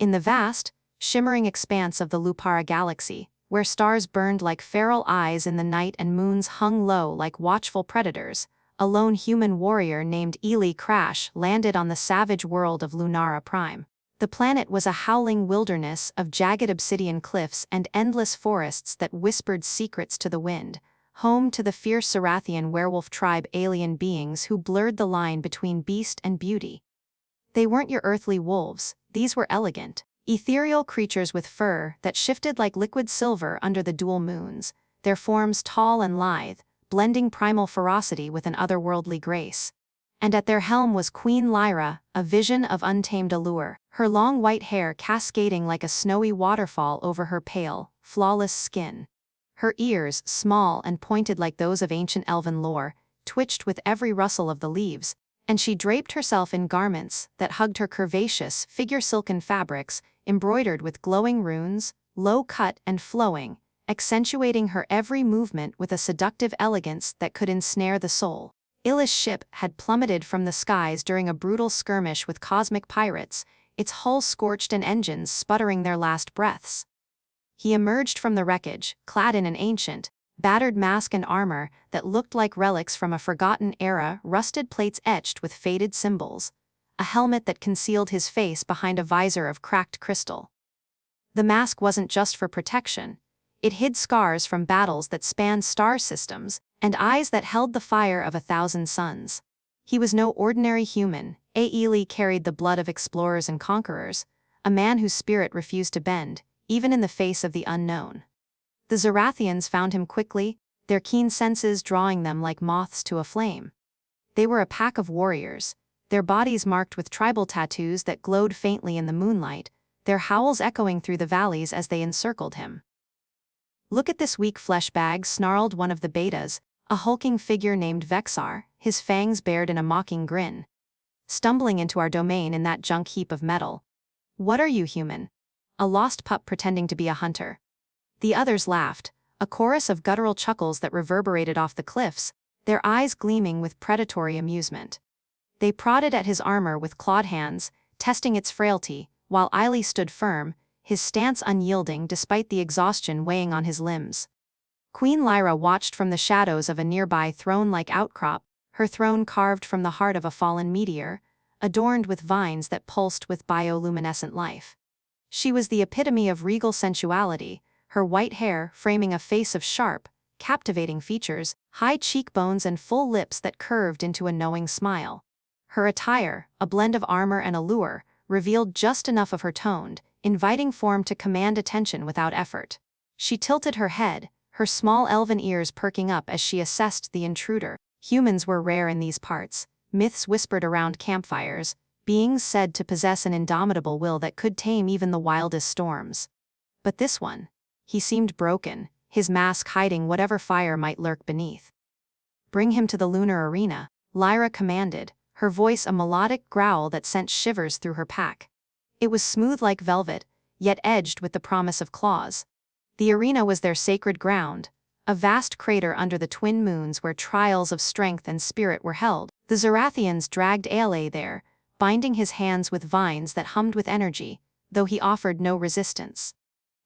In the vast, shimmering expanse of the Lupara galaxy, where stars burned like feral eyes in the night and moons hung low like watchful predators, a lone human warrior named Eli crash landed on the savage world of Lunara Prime. The planet was a howling wilderness of jagged obsidian cliffs and endless forests that whispered secrets to the wind, home to the fierce Zerathian werewolf tribe alien beings who blurred the line between beast and beauty. They weren't your earthly wolves, these were elegant, ethereal creatures with fur that shifted like liquid silver under the dual moons, their forms tall and lithe, blending primal ferocity with an otherworldly grace. And at their helm was Queen Lyra, a vision of untamed allure, her long white hair cascading like a snowy waterfall over her pale, flawless skin. Her ears, small and pointed like those of ancient elven lore, twitched with every rustle of the leaves, and she draped herself in garments that hugged her curvaceous, figure-silken fabrics, embroidered with glowing runes, low-cut and flowing, accentuating her every movement with a seductive elegance that could ensnare the soul. Eli's ship had plummeted from the skies during a brutal skirmish with cosmic pirates, its hull scorched and engines sputtering their last breaths. He emerged from the wreckage, clad in an ancient, battered mask and armor that looked like relics from a forgotten era, rusted plates etched with faded symbols, a helmet that concealed his face behind a visor of cracked crystal. The mask wasn't just for protection. It hid scars from battles that spanned star systems, and eyes that held the fire of 1,000 suns. He was no ordinary human. Eli carried the blood of explorers and conquerors, a man whose spirit refused to bend, even in the face of the unknown. The Zerathians found him quickly, their keen senses drawing them like moths to a flame. They were a pack of warriors, their bodies marked with tribal tattoos that glowed faintly in the moonlight, their howls echoing through the valleys as they encircled him. "Look at this weak flesh bag," snarled one of the betas, a hulking figure named Vexar, his fangs bared in a mocking grin. "Stumbling into our domain in that junk heap of metal. What are you, human? A lost pup pretending to be a hunter?" The others laughed, a chorus of guttural chuckles that reverberated off the cliffs, their eyes gleaming with predatory amusement. They prodded at his armor with clawed hands, testing its frailty, while Eli stood firm, his stance unyielding despite the exhaustion weighing on his limbs. Queen Lyra watched from the shadows of a nearby throne-like outcrop, her throne carved from the heart of a fallen meteor, adorned with vines that pulsed with bioluminescent life. She was the epitome of regal sensuality, her white hair framing a face of sharp, captivating features, high cheekbones and full lips that curved into a knowing smile. Her attire, a blend of armor and allure, revealed just enough of her toned, inviting form to command attention without effort. She tilted her head, her small elven ears perking up as she assessed the intruder. Humans were rare in these parts, myths whispered around campfires, beings said to possess an indomitable will that could tame even the wildest storms. But this one, he seemed broken, his mask hiding whatever fire might lurk beneath. "Bring him to the lunar arena," Lyra commanded, her voice a melodic growl that sent shivers through her pack. It was smooth like velvet, yet edged with the promise of claws. The arena was their sacred ground, a vast crater under the twin moons where trials of strength and spirit were held. The Zerathians dragged Eli there, binding his hands with vines that hummed with energy, though he offered no resistance.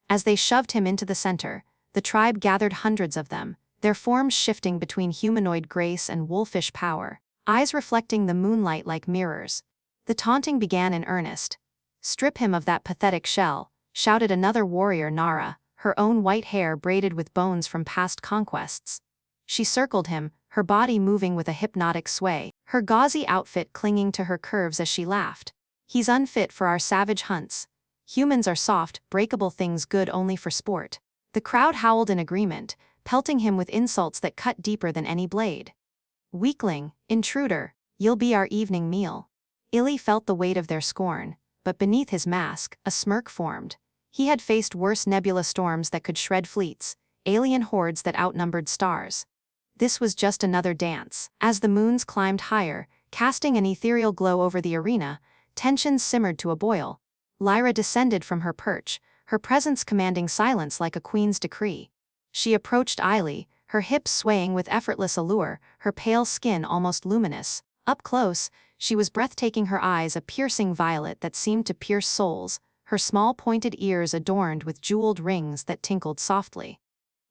As they shoved him into the center, the tribe gathered hundreds of them, their forms shifting between humanoid grace and wolfish power, eyes reflecting the moonlight like mirrors. The taunting began in earnest. "Strip him of that pathetic shell," shouted another warrior, Nara, her own white hair braided with bones from past conquests. She circled him, her body moving with a hypnotic sway, her gauzy outfit clinging to her curves as she laughed. "He's unfit for our savage hunts. Humans are soft, breakable things good only for sport." The crowd howled in agreement, pelting him with insults that cut deeper than any blade. "Weakling, intruder, you'll be our evening meal." Eli felt the weight of their scorn, but beneath his mask, a smirk formed. He had faced worse nebula storms that could shred fleets, alien hordes that outnumbered stars. This was just another dance. As the moons climbed higher, casting an ethereal glow over the arena, tensions simmered to a boil. Lyra descended from her perch, her presence commanding silence like a queen's decree. She approached Eli, her hips swaying with effortless allure, her pale skin almost luminous. Up close, she was breathtaking, her eyes a piercing violet that seemed to pierce souls, her small pointed ears adorned with jeweled rings that tinkled softly.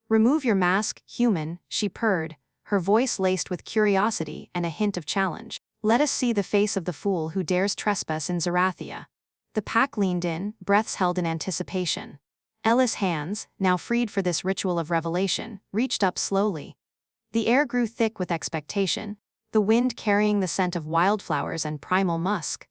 "Remove your mask, human," she purred, her voice laced with curiosity and a hint of challenge. "Let us see the face of the fool who dares trespass in Zerathia." The pack leaned in, breaths held in anticipation. Ella's hands, now freed for this ritual of revelation, reached up slowly. The air grew thick with expectation, the wind carrying the scent of wildflowers and primal musk.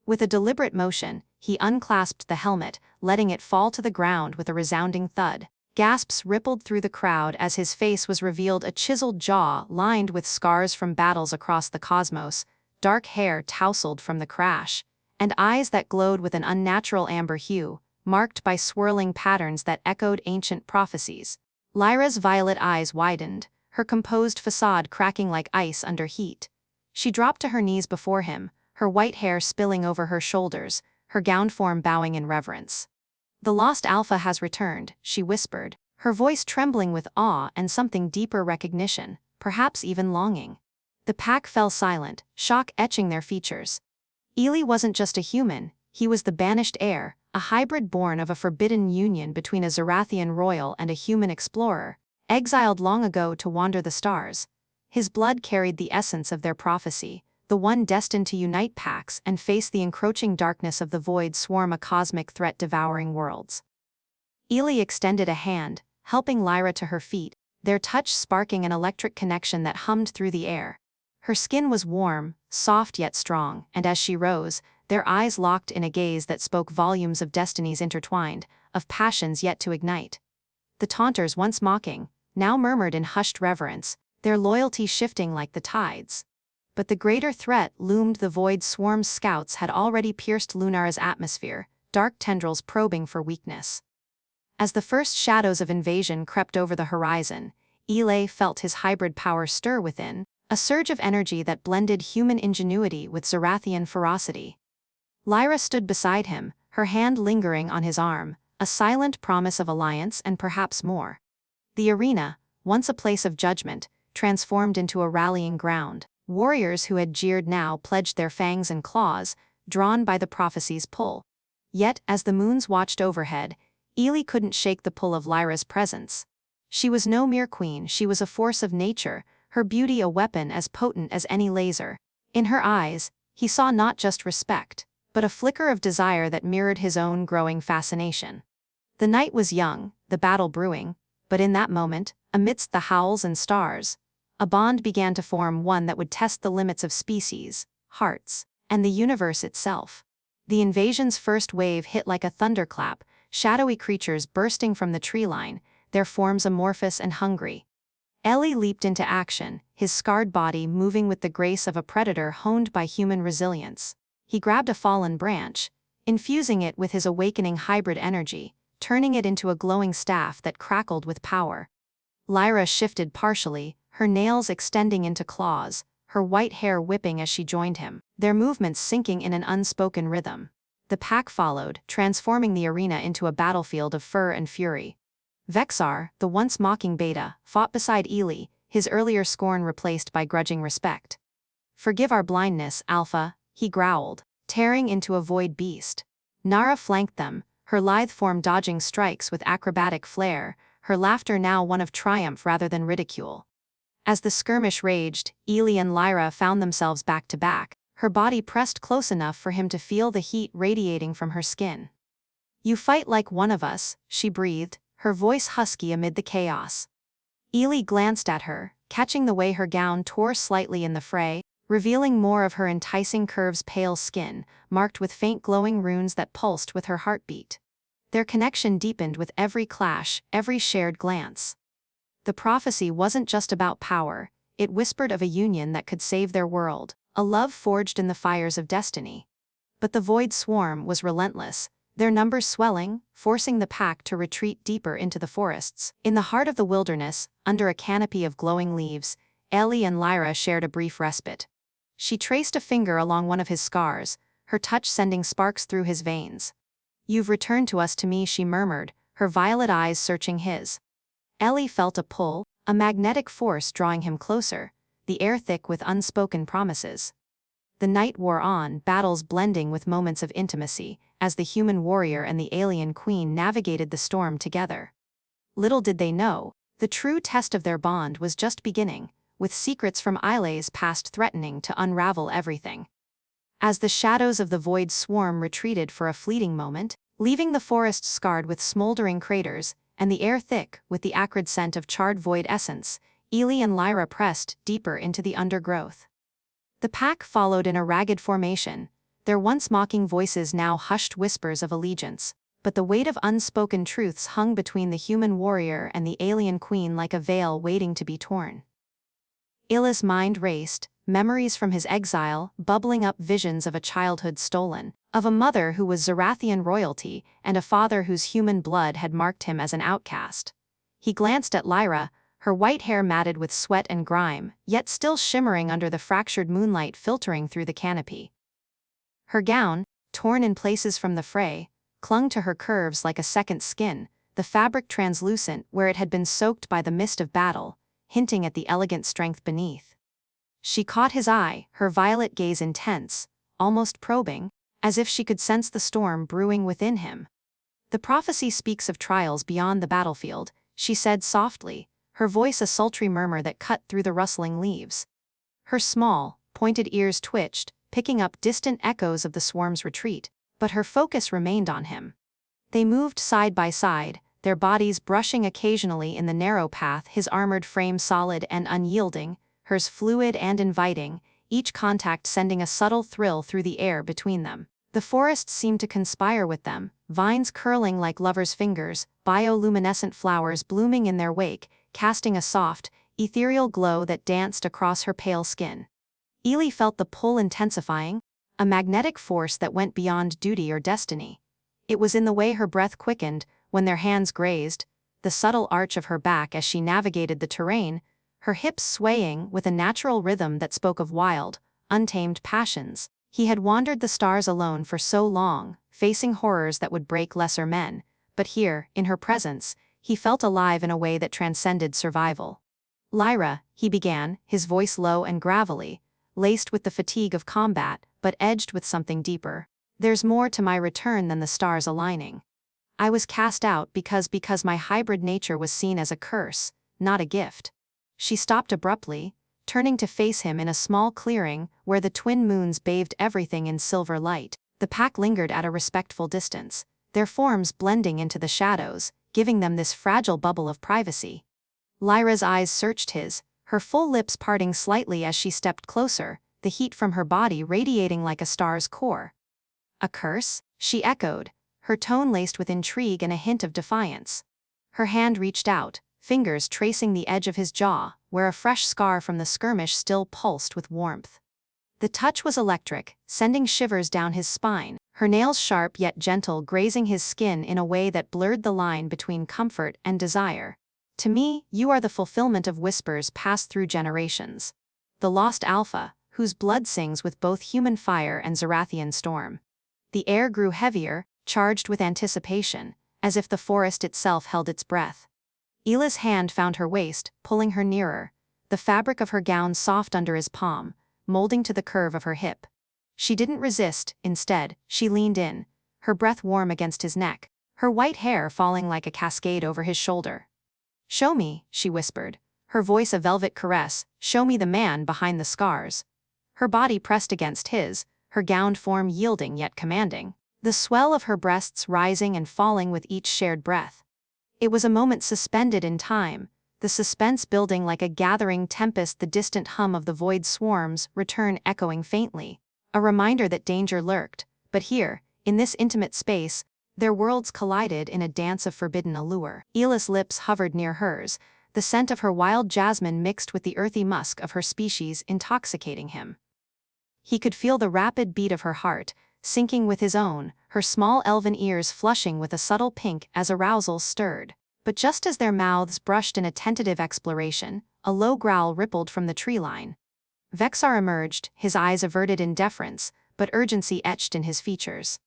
With a deliberate motion, he unclasped the helmet, letting it fall to the ground with a resounding thud. Gasps rippled through the crowd as his face was revealed, a chiseled jaw lined with scars from battles across the cosmos, dark hair tousled from the crash, and eyes that glowed with an unnatural amber hue, marked by swirling patterns that echoed ancient prophecies. Lyra's violet eyes widened, her composed facade cracking like ice under heat. She dropped to her knees before him, her white hair spilling over her shoulders, her gowned form bowing in reverence. "The lost Alpha has returned," she whispered, her voice trembling with awe and something deeper recognition, perhaps even longing. The pack fell silent, shock etching their features. Eli wasn't just a human, he was the banished heir, a hybrid born of a forbidden union between a Zerathian royal and a human explorer, exiled long ago to wander the stars. His blood carried the essence of their prophecy, the one destined to unite packs and face the encroaching darkness of the void swarm, a cosmic threat devouring worlds. Eli extended a hand, helping Lyra to her feet, their touch sparking an electric connection that hummed through the air. Her skin was warm, soft yet strong, and as she rose, their eyes locked in a gaze that spoke volumes of destinies intertwined, of passions yet to ignite. The taunters, once mocking, now murmured in hushed reverence, their loyalty shifting like the tides. But the greater threat loomed. The void swarm's scouts had already pierced Lunara's atmosphere, dark tendrils probing for weakness. As the first shadows of invasion crept over the horizon, Eli felt his hybrid power stir within, a surge of energy that blended human ingenuity with Zerathian ferocity. Lyra stood beside him, her hand lingering on his arm, a silent promise of alliance and perhaps more. The arena, once a place of judgment, transformed into a rallying ground. Warriors who had jeered now pledged their fangs and claws, drawn by the prophecy's pull. Yet, as the moons watched overhead, Eli couldn't shake the pull of Lyra's presence. She was no mere queen, she was a force of nature, her beauty a weapon as potent as any laser. In her eyes, he saw not just respect, but a flicker of desire that mirrored his own growing fascination. The night was young, the battle brewing, but in that moment, amidst the howls and stars, a bond began to form, one that would test the limits of species, hearts, and the universe itself. The invasion's first wave hit like a thunderclap, shadowy creatures bursting from the tree line, their forms amorphous and hungry. Eli leaped into action, his scarred body moving with the grace of a predator honed by human resilience. He grabbed a fallen branch, infusing it with his awakening hybrid energy, turning it into a glowing staff that crackled with power. Lyra shifted partially, her nails extending into claws, her white hair whipping as she joined him, their movements syncing in an unspoken rhythm. The pack followed, transforming the arena into a battlefield of fur and fury. Vexar, the once mocking beta, fought beside Eli, his earlier scorn replaced by grudging respect. "Forgive our blindness, Alpha," he growled, tearing into a void beast. Nara flanked them, her lithe form dodging strikes with acrobatic flair, her laughter now one of triumph rather than ridicule. As the skirmish raged, Eli and Lyra found themselves back to back, her body pressed close enough for him to feel the heat radiating from her skin. "You fight like one of us," she breathed, her voice husky amid the chaos. Eli glanced at her, catching the way her gown tore slightly in the fray, revealing more of her enticing curves, pale skin, marked with faint glowing runes that pulsed with her heartbeat. Their connection deepened with every clash, every shared glance. The prophecy wasn't just about power, it whispered of a union that could save their world, a love forged in the fires of destiny. But the void swarm was relentless, their numbers swelling, forcing the pack to retreat deeper into the forests. In the heart of the wilderness, under a canopy of glowing leaves, Eli and Lyra shared a brief respite. She traced a finger along one of his scars, her touch sending sparks through his veins. "You've returned to me," she murmured, her violet eyes searching his. Eli felt a pull, a magnetic force drawing him closer, the air thick with unspoken promises. The night wore on, battles blending with moments of intimacy, as the human warrior and the alien queen navigated the storm together. Little did they know, the true test of their bond was just beginning, with secrets from Ilay's past threatening to unravel everything. As the shadows of the void swarm retreated for a fleeting moment, leaving the forest scarred with smoldering craters, and the air thick with the acrid scent of charred void essence, Eli and Lyra pressed deeper into the undergrowth. The pack followed in a ragged formation, their once mocking voices now hushed whispers of allegiance, but the weight of unspoken truths hung between the human warrior and the alien queen like a veil waiting to be torn. Ila's mind raced, memories from his exile bubbling up, visions of a childhood stolen, of a mother who was Zerathian royalty and a father whose human blood had marked him as an outcast. He glanced at Lyra, her white hair matted with sweat and grime, yet still shimmering under the fractured moonlight filtering through the canopy. Her gown, torn in places from the fray, clung to her curves like a second skin, the fabric translucent where it had been soaked by the mist of battle, hinting at the elegant strength beneath. She caught his eye, her violet gaze intense, almost probing, as if she could sense the storm brewing within him. "The prophecy speaks of trials beyond the battlefield," she said softly, her voice a sultry murmur that cut through the rustling leaves. Her small, pointed ears twitched, picking up distant echoes of the swarm's retreat, but her focus remained on him. They moved side by side, their bodies brushing occasionally in the narrow path, his armored frame solid and unyielding, hers fluid and inviting, each contact sending a subtle thrill through the air between them. The forest seemed to conspire with them, vines curling like lovers' fingers, bioluminescent flowers blooming in their wake, casting a soft, ethereal glow that danced across her pale skin. Eli felt the pull intensifying, a magnetic force that went beyond duty or destiny. It was in the way her breath quickened, when their hands grazed, the subtle arch of her back as she navigated the terrain, her hips swaying with a natural rhythm that spoke of wild, untamed passions. He had wandered the stars alone for so long, facing horrors that would break lesser men, but here, in her presence, he felt alive in a way that transcended survival. "Lyra," he began, his voice low and gravelly, laced with the fatigue of combat, but edged with something deeper. "There's more to my return than the stars aligning. I was cast out because my hybrid nature was seen as a curse, not a gift." She stopped abruptly, turning to face him in a small clearing where the twin moons bathed everything in silver light. The pack lingered at a respectful distance, their forms blending into the shadows, giving them this fragile bubble of privacy. Lyra's eyes searched his, her full lips parting slightly as she stepped closer, the heat from her body radiating like a star's core. "A curse?" she echoed, her tone laced with intrigue and a hint of defiance. Her hand reached out, fingers tracing the edge of his jaw, where a fresh scar from the skirmish still pulsed with warmth. The touch was electric, sending shivers down his spine, her nails sharp yet gentle grazing his skin in a way that blurred the line between comfort and desire. "To me, you are the fulfillment of whispers passed through generations. The lost alpha, whose blood sings with both human fire and Zerathian storm." The air grew heavier, charged with anticipation, as if the forest itself held its breath. Eli's hand found her waist, pulling her nearer, the fabric of her gown soft under his palm, molding to the curve of her hip. She didn't resist, instead, she leaned in, her breath warm against his neck, her white hair falling like a cascade over his shoulder. "Show me," she whispered, her voice a velvet caress, "show me the man behind the scars." Her body pressed against his, her gowned form yielding yet commanding, the swell of her breasts rising and falling with each shared breath. It was a moment suspended in time, the suspense building like a gathering tempest, the distant hum of the void swarm's return echoing faintly, a reminder that danger lurked, but here, in this intimate space, their worlds collided in a dance of forbidden allure. Eli's lips hovered near hers, the scent of her wild jasmine mixed with the earthy musk of her species intoxicating him. He could feel the rapid beat of her heart, syncing with his own, her small elven ears flushing with a subtle pink as arousal stirred. But just as their mouths brushed in a tentative exploration, a low growl rippled from the tree line. Vexar emerged, his eyes averted in deference, but urgency etched in his features.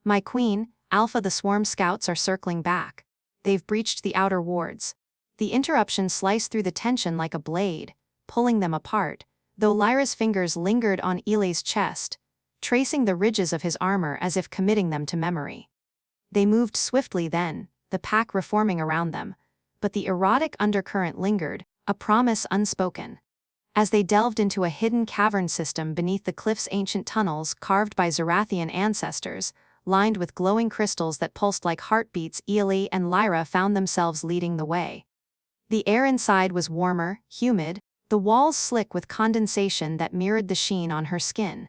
"My queen, Alpha, the swarm scouts are circling back. They've breached the outer wards." The interruption sliced through the tension like a blade, pulling them apart, though Lyra's fingers lingered on Eli's chest, tracing the ridges of his armor as if committing them to memory. They moved swiftly then, the pack reforming around them, but the erotic undercurrent lingered, a promise unspoken. As they delved into a hidden cavern system beneath the cliff's ancient tunnels carved by Zerathian ancestors, lined with glowing crystals that pulsed like heartbeats, Eli and Lyra found themselves leading the way. The air inside was warmer, humid, the walls slick with condensation that mirrored the sheen on her skin.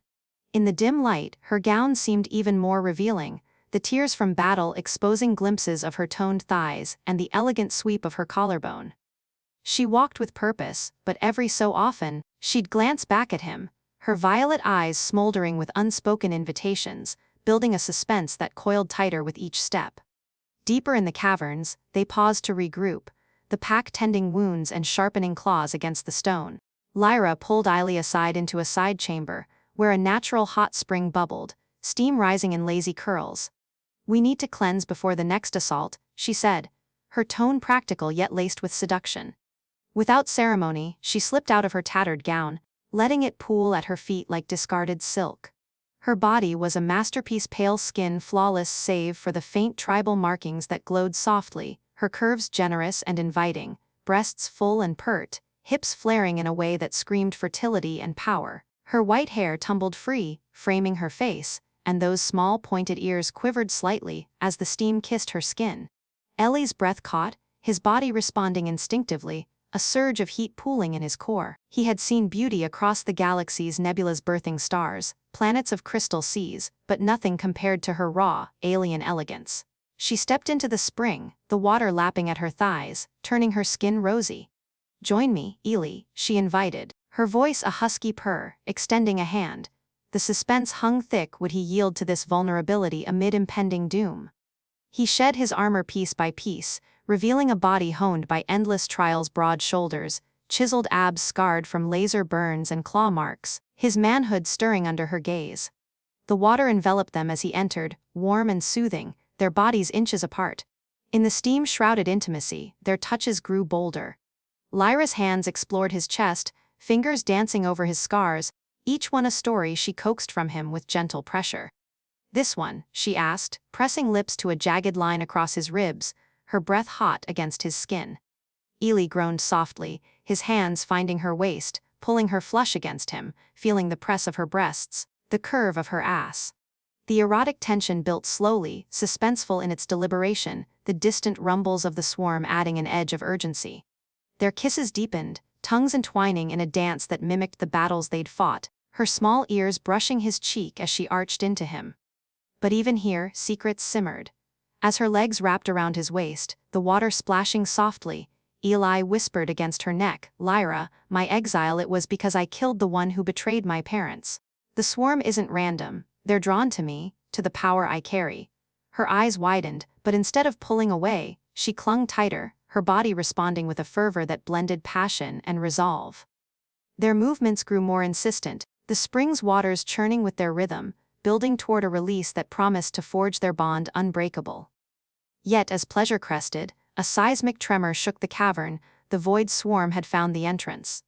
In the dim light, her gown seemed even more revealing, the tears from battle exposing glimpses of her toned thighs and the elegant sweep of her collarbone. She walked with purpose, but every so often, she'd glance back at him, her violet eyes smoldering with unspoken invitations, building a suspense that coiled tighter with each step. Deeper in the caverns, they paused to regroup, the pack tending wounds and sharpening claws against the stone. Lyra pulled Eli aside into a side chamber, where a natural hot spring bubbled, steam rising in lazy curls. "We need to cleanse before the next assault," she said, her tone practical yet laced with seduction. Without ceremony, she slipped out of her tattered gown, letting it pool at her feet like discarded silk. Her body was a masterpiece, pale skin flawless save for the faint tribal markings that glowed softly, her curves generous and inviting, breasts full and pert, hips flaring in a way that screamed fertility and power. Her white hair tumbled free, framing her face, and those small pointed ears quivered slightly as the steam kissed her skin. Eli's breath caught, his body responding instinctively, a surge of heat pooling in his core. He had seen beauty across the galaxy's nebulous birthing stars, planets of crystal seas, but nothing compared to her raw, alien elegance. She stepped into the spring, the water lapping at her thighs, turning her skin rosy. "Join me, Eli," she invited, her voice a husky purr, extending a hand. The suspense hung thick. Would he yield to this vulnerability amid impending doom? He shed his armor piece by piece, revealing a body honed by endless trials, broad shoulders, chiseled abs scarred from laser burns and claw marks, his manhood stirring under her gaze. The water enveloped them as he entered, warm and soothing, their bodies inches apart. In the steam-shrouded intimacy, their touches grew bolder. Lyra's hands explored his chest, fingers dancing over his scars, each one a story she coaxed from him with gentle pressure. "This one?" she asked, pressing lips to a jagged line across his ribs, her breath hot against his skin. Eli groaned softly, his hands finding her waist, pulling her flush against him, feeling the press of her breasts, the curve of her ass. The erotic tension built slowly, suspenseful in its deliberation, the distant rumbles of the swarm adding an edge of urgency. Their kisses deepened, tongues entwining in a dance that mimicked the battles they'd fought, her small ears brushing his cheek as she arched into him. But even here, secrets simmered. As her legs wrapped around his waist, the water splashing softly, Eli whispered against her neck, "Lyra, my exile, it was because I killed the one who betrayed my parents. The swarm isn't random, they're drawn to me, to the power I carry." Her eyes widened, but instead of pulling away, she clung tighter, her body responding with a fervor that blended passion and resolve. Their movements grew more insistent, the spring's waters churning with their rhythm, building toward a release that promised to forge their bond unbreakable. Yet as pleasure crested, a seismic tremor shook the cavern, the void swarm had found the entrance.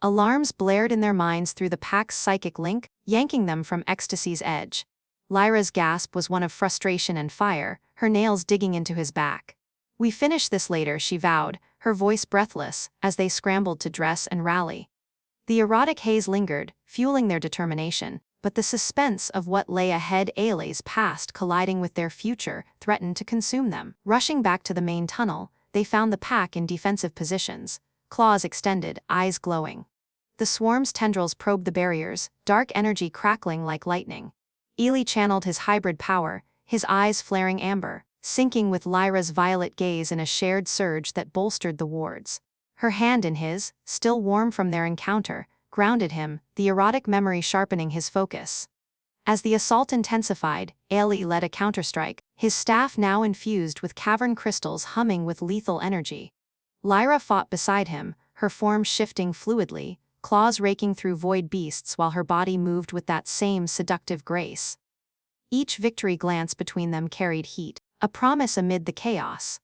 Alarms blared in their minds through the pack's psychic link, yanking them from ecstasy's edge. Lyra's gasp was one of frustration and fire, her nails digging into his back. "We finish this later," she vowed, her voice breathless, as they scrambled to dress and rally. The erotic haze lingered, fueling their determination, but the suspense of what lay ahead, Eli's past colliding with their future, threatened to consume them. Rushing back to the main tunnel, they found the pack in defensive positions, claws extended, eyes glowing. The swarm's tendrils probed the barriers, dark energy crackling like lightning. Eli channeled his hybrid power, his eyes flaring amber, syncing with Lyra's violet gaze in a shared surge that bolstered the wards. Her hand in his, still warm from their encounter, grounded him, the erotic memory sharpening his focus. As the assault intensified, Eli led a counterstrike, his staff now infused with cavern crystals humming with lethal energy. Lyra fought beside him, her form shifting fluidly, claws raking through void beasts while her body moved with that same seductive grace. Each victory glance between them carried heat, a promise amid the chaos.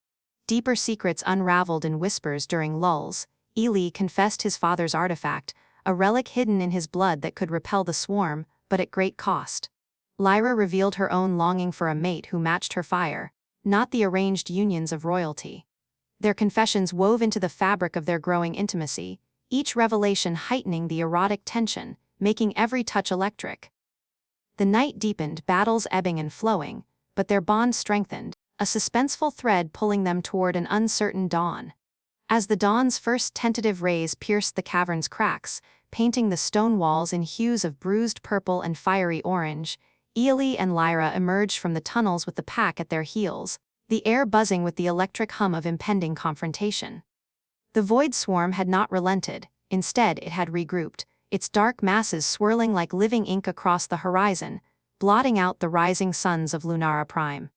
Deeper secrets unraveled in whispers during lulls. Eli confessed his father's artifact, a relic hidden in his blood that could repel the swarm, but at great cost. Lyra revealed her own longing for a mate who matched her fire, not the arranged unions of royalty. Their confessions wove into the fabric of their growing intimacy, each revelation heightening the erotic tension, making every touch electric. The night deepened, battles ebbing and flowing, but their bond strengthened, a suspenseful thread pulling them toward an uncertain dawn. As the dawn's first tentative rays pierced the cavern's cracks, painting the stone walls in hues of bruised purple and fiery orange, Eli and Lyra emerged from the tunnels with the pack at their heels, the air buzzing with the electric hum of impending confrontation. The void swarm had not relented, instead it had regrouped, its dark masses swirling like living ink across the horizon, blotting out the rising suns of Lunara Prime.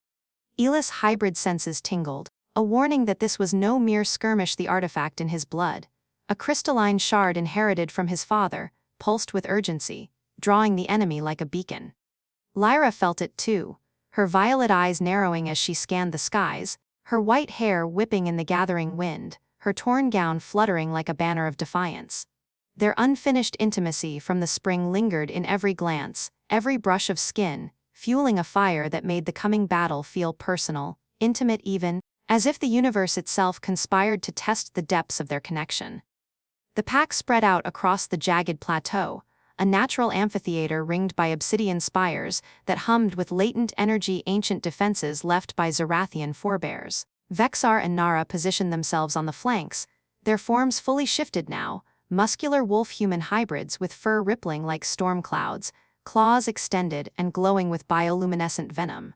Eli's hybrid senses tingled, a warning that this was no mere skirmish, the artifact in his blood, a crystalline shard inherited from his father, pulsed with urgency, drawing the enemy like a beacon. Lyra felt it too, her violet eyes narrowing as she scanned the skies, her white hair whipping in the gathering wind, her torn gown fluttering like a banner of defiance. Their unfinished intimacy from the spring lingered in every glance, every brush of skin, fueling a fire that made the coming battle feel personal, intimate even, as if the universe itself conspired to test the depths of their connection. The pack spread out across the jagged plateau, a natural amphitheater ringed by obsidian spires that hummed with latent energy, ancient defenses left by Zerathian forebears. Vexar and Nara positioned themselves on the flanks, their forms fully shifted now, muscular wolf-human hybrids with fur rippling like storm clouds, claws extended and glowing with bioluminescent venom.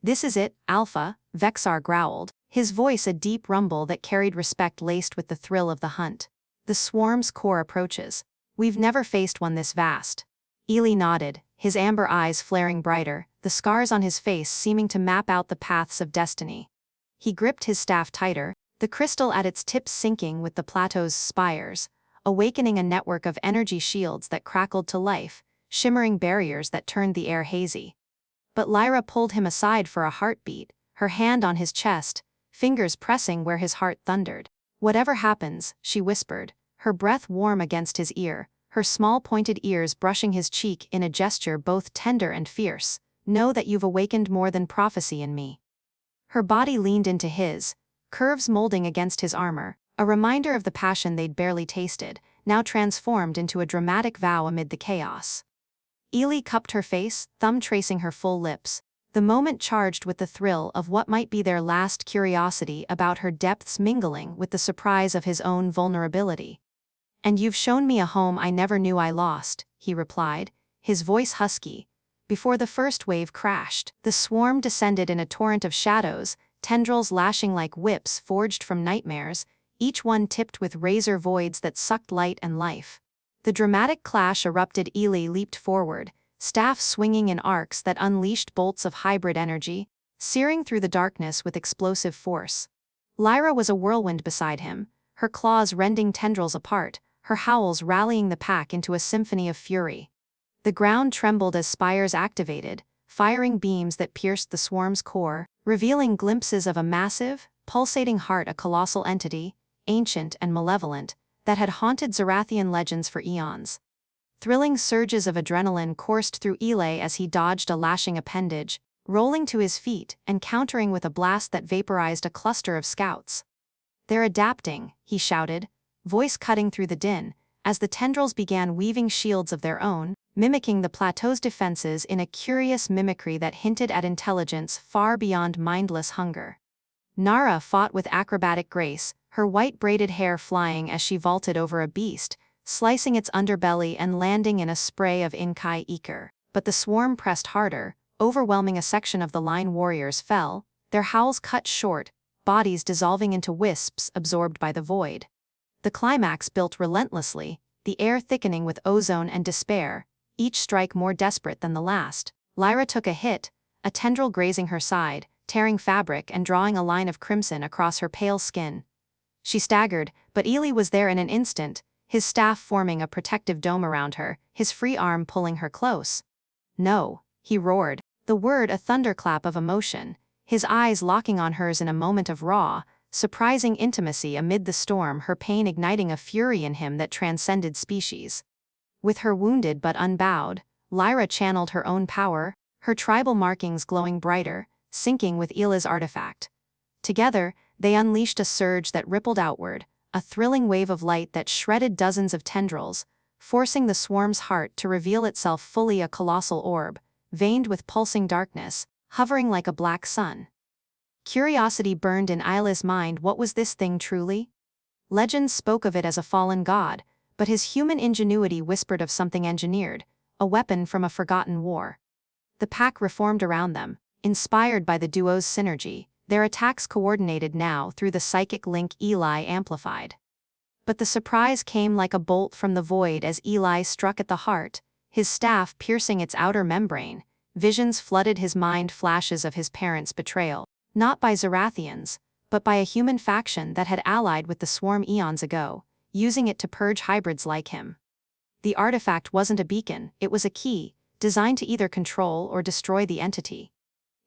"This is it, Alpha," Vexar growled, his voice a deep rumble that carried respect laced with the thrill of the hunt. "The swarm's core approaches. We've never faced one this vast." Eli nodded, his amber eyes flaring brighter, the scars on his face seeming to map out the paths of destiny. He gripped his staff tighter, the crystal at its tips syncing with the plateau's spires, awakening a network of energy shields that crackled to life, shimmering barriers that turned the air hazy. But Lyra pulled him aside for a heartbeat, her hand on his chest, fingers pressing where his heart thundered. "Whatever happens," she whispered, her breath warm against his ear, her small pointed ears brushing his cheek in a gesture both tender and fierce, "know that you've awakened more than prophecy in me." Her body leaned into his, curves molding against his armor, a reminder of the passion they'd barely tasted, now transformed into a dramatic vow amid the chaos. Eli cupped her face, thumb tracing her full lips, the moment charged with the thrill of what might be their last, curiosity about her depths mingling with the surprise of his own vulnerability. "And you've shown me a home I never knew I lost," he replied, his voice husky. Before the first wave crashed, the swarm descended in a torrent of shadows, tendrils lashing like whips forged from nightmares, each one tipped with razor voids that sucked light and life. The dramatic clash erupted. Eli leaped forward, staff swinging in arcs that unleashed bolts of hybrid energy, searing through the darkness with explosive force. Lyra was a whirlwind beside him, her claws rending tendrils apart, her howls rallying the pack into a symphony of fury. The ground trembled as spires activated, firing beams that pierced the swarm's core, revealing glimpses of a massive, pulsating heart, a colossal entity, ancient and malevolent, that had haunted Zerathian legends for eons. Thrilling surges of adrenaline coursed through Eli as he dodged a lashing appendage, rolling to his feet and countering with a blast that vaporized a cluster of scouts. "They're adapting," he shouted, voice cutting through the din, as the tendrils began weaving shields of their own, mimicking the plateau's defenses in a curious mimicry that hinted at intelligence far beyond mindless hunger. Nara fought with acrobatic grace, her white braided hair flying as she vaulted over a beast, slicing its underbelly and landing in a spray of Inkai ichor. But the swarm pressed harder, overwhelming. A section of the line warriors fell, their howls cut short, bodies dissolving into wisps absorbed by the void. The climax built relentlessly, the air thickening with ozone and despair, each strike more desperate than the last. Lyra took a hit, a tendril grazing her side, tearing fabric and drawing a line of crimson across her pale skin. She staggered, but Eli was there in an instant, his staff forming a protective dome around her, his free arm pulling her close. "No," he roared, the word a thunderclap of emotion, his eyes locking on hers in a moment of raw, surprising intimacy amid the storm, her pain igniting a fury in him that transcended species. With her wounded but unbowed, Lyra channeled her own power, her tribal markings glowing brighter, syncing with Eli's artifact. Together, they unleashed a surge that rippled outward, a thrilling wave of light that shredded dozens of tendrils, forcing the swarm's heart to reveal itself fully, a colossal orb, veined with pulsing darkness, hovering like a black sun. Curiosity burned in Eli's mind. What was this thing truly? Legends spoke of it as a fallen god, but his human ingenuity whispered of something engineered, a weapon from a forgotten war. The pack reformed around them, inspired by the duo's synergy, their attacks coordinated now through the psychic link Eli amplified. But the surprise came like a bolt from the void as Eli struck at the heart, his staff piercing its outer membrane. Visions flooded his mind, flashes of his parents' betrayal, not by Zerathians, but by a human faction that had allied with the swarm eons ago, using it to purge hybrids like him. The artifact wasn't a beacon, it was a key, designed to either control or destroy the entity.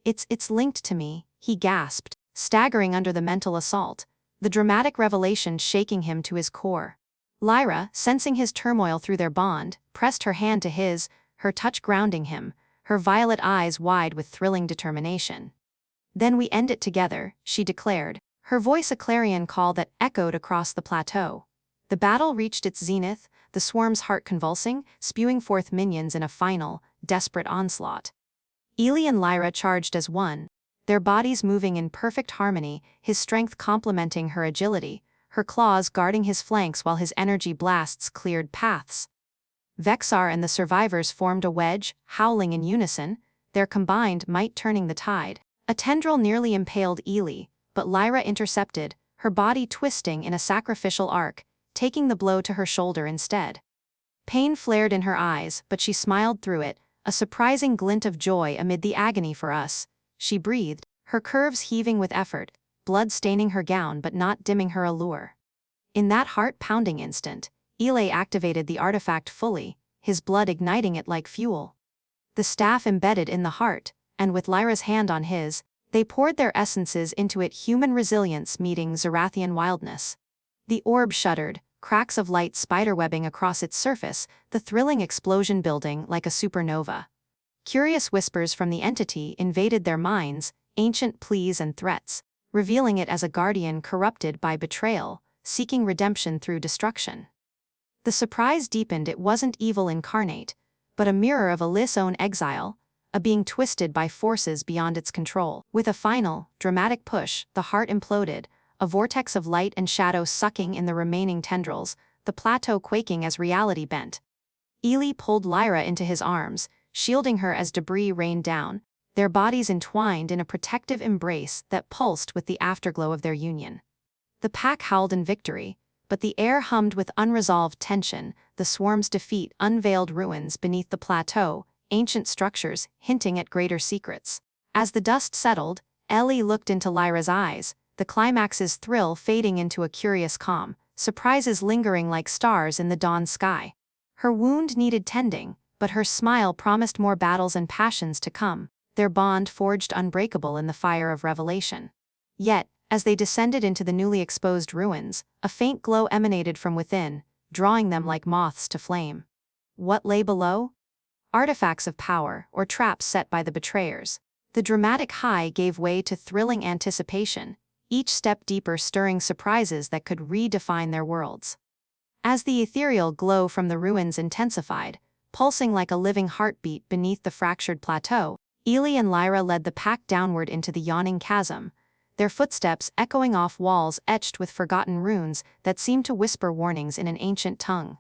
It's linked to me," he gasped, staggering under the mental assault, the dramatic revelation shaking him to his core. Lyra, sensing his turmoil through their bond, pressed her hand to his, her touch grounding him, her violet eyes wide with thrilling determination. "Then we end it together," she declared, her voice a clarion call that echoed across the plateau. The battle reached its zenith, the swarm's heart convulsing, spewing forth minions in a final, desperate onslaught. Eli and Lyra charged as one, their bodies moving in perfect harmony, his strength complementing her agility, her claws guarding his flanks while his energy blasts cleared paths. Vexar and the survivors formed a wedge, howling in unison, their combined might turning the tide. A tendril nearly impaled Eli, but Lyra intercepted, her body twisting in a sacrificial arc, taking the blow to her shoulder instead. Pain flared in her eyes, but she smiled through it, a surprising glint of joy amid the agony. "For us," she breathed, her curves heaving with effort, blood staining her gown but not dimming her allure. In that heart-pounding instant, Eli activated the artifact fully, his blood igniting it like fuel. The staff embedded in the heart, and with Lyra's hand on his, they poured their essences into it, human resilience meeting Zerathian wildness. The orb shuddered, cracks of light spiderwebbing across its surface, the thrilling explosion building like a supernova. Curious whispers from the entity invaded their minds, ancient pleas and threats, revealing it as a guardian corrupted by betrayal, seeking redemption through destruction. The surprise deepened. It wasn't evil incarnate, but a mirror of Eli's own exile, a being twisted by forces beyond its control. With a final, dramatic push, the heart imploded, a vortex of light and shadow sucking in the remaining tendrils, the plateau quaking as reality bent. Eli pulled Lyra into his arms, shielding her as debris rained down, their bodies entwined in a protective embrace that pulsed with the afterglow of their union. The pack howled in victory, but the air hummed with unresolved tension. The swarm's defeat unveiled ruins beneath the plateau, ancient structures hinting at greater secrets. As the dust settled, Eli looked into Lyra's eyes, the climax's thrill fading into a curious calm, surprises lingering like stars in the dawn sky. Her wound needed tending, but her smile promised more battles and passions to come, their bond forged unbreakable in the fire of revelation. Yet, as they descended into the newly exposed ruins, a faint glow emanated from within, drawing them like moths to flame. What lay below? Artifacts of power, or traps set by the betrayers. The dramatic high gave way to thrilling anticipation, each step deeper stirring surprises that could redefine their worlds. As the ethereal glow from the ruins intensified, pulsing like a living heartbeat beneath the fractured plateau, Eli and Lyra led the pack downward into the yawning chasm, their footsteps echoing off walls etched with forgotten runes that seemed to whisper warnings in an ancient tongue.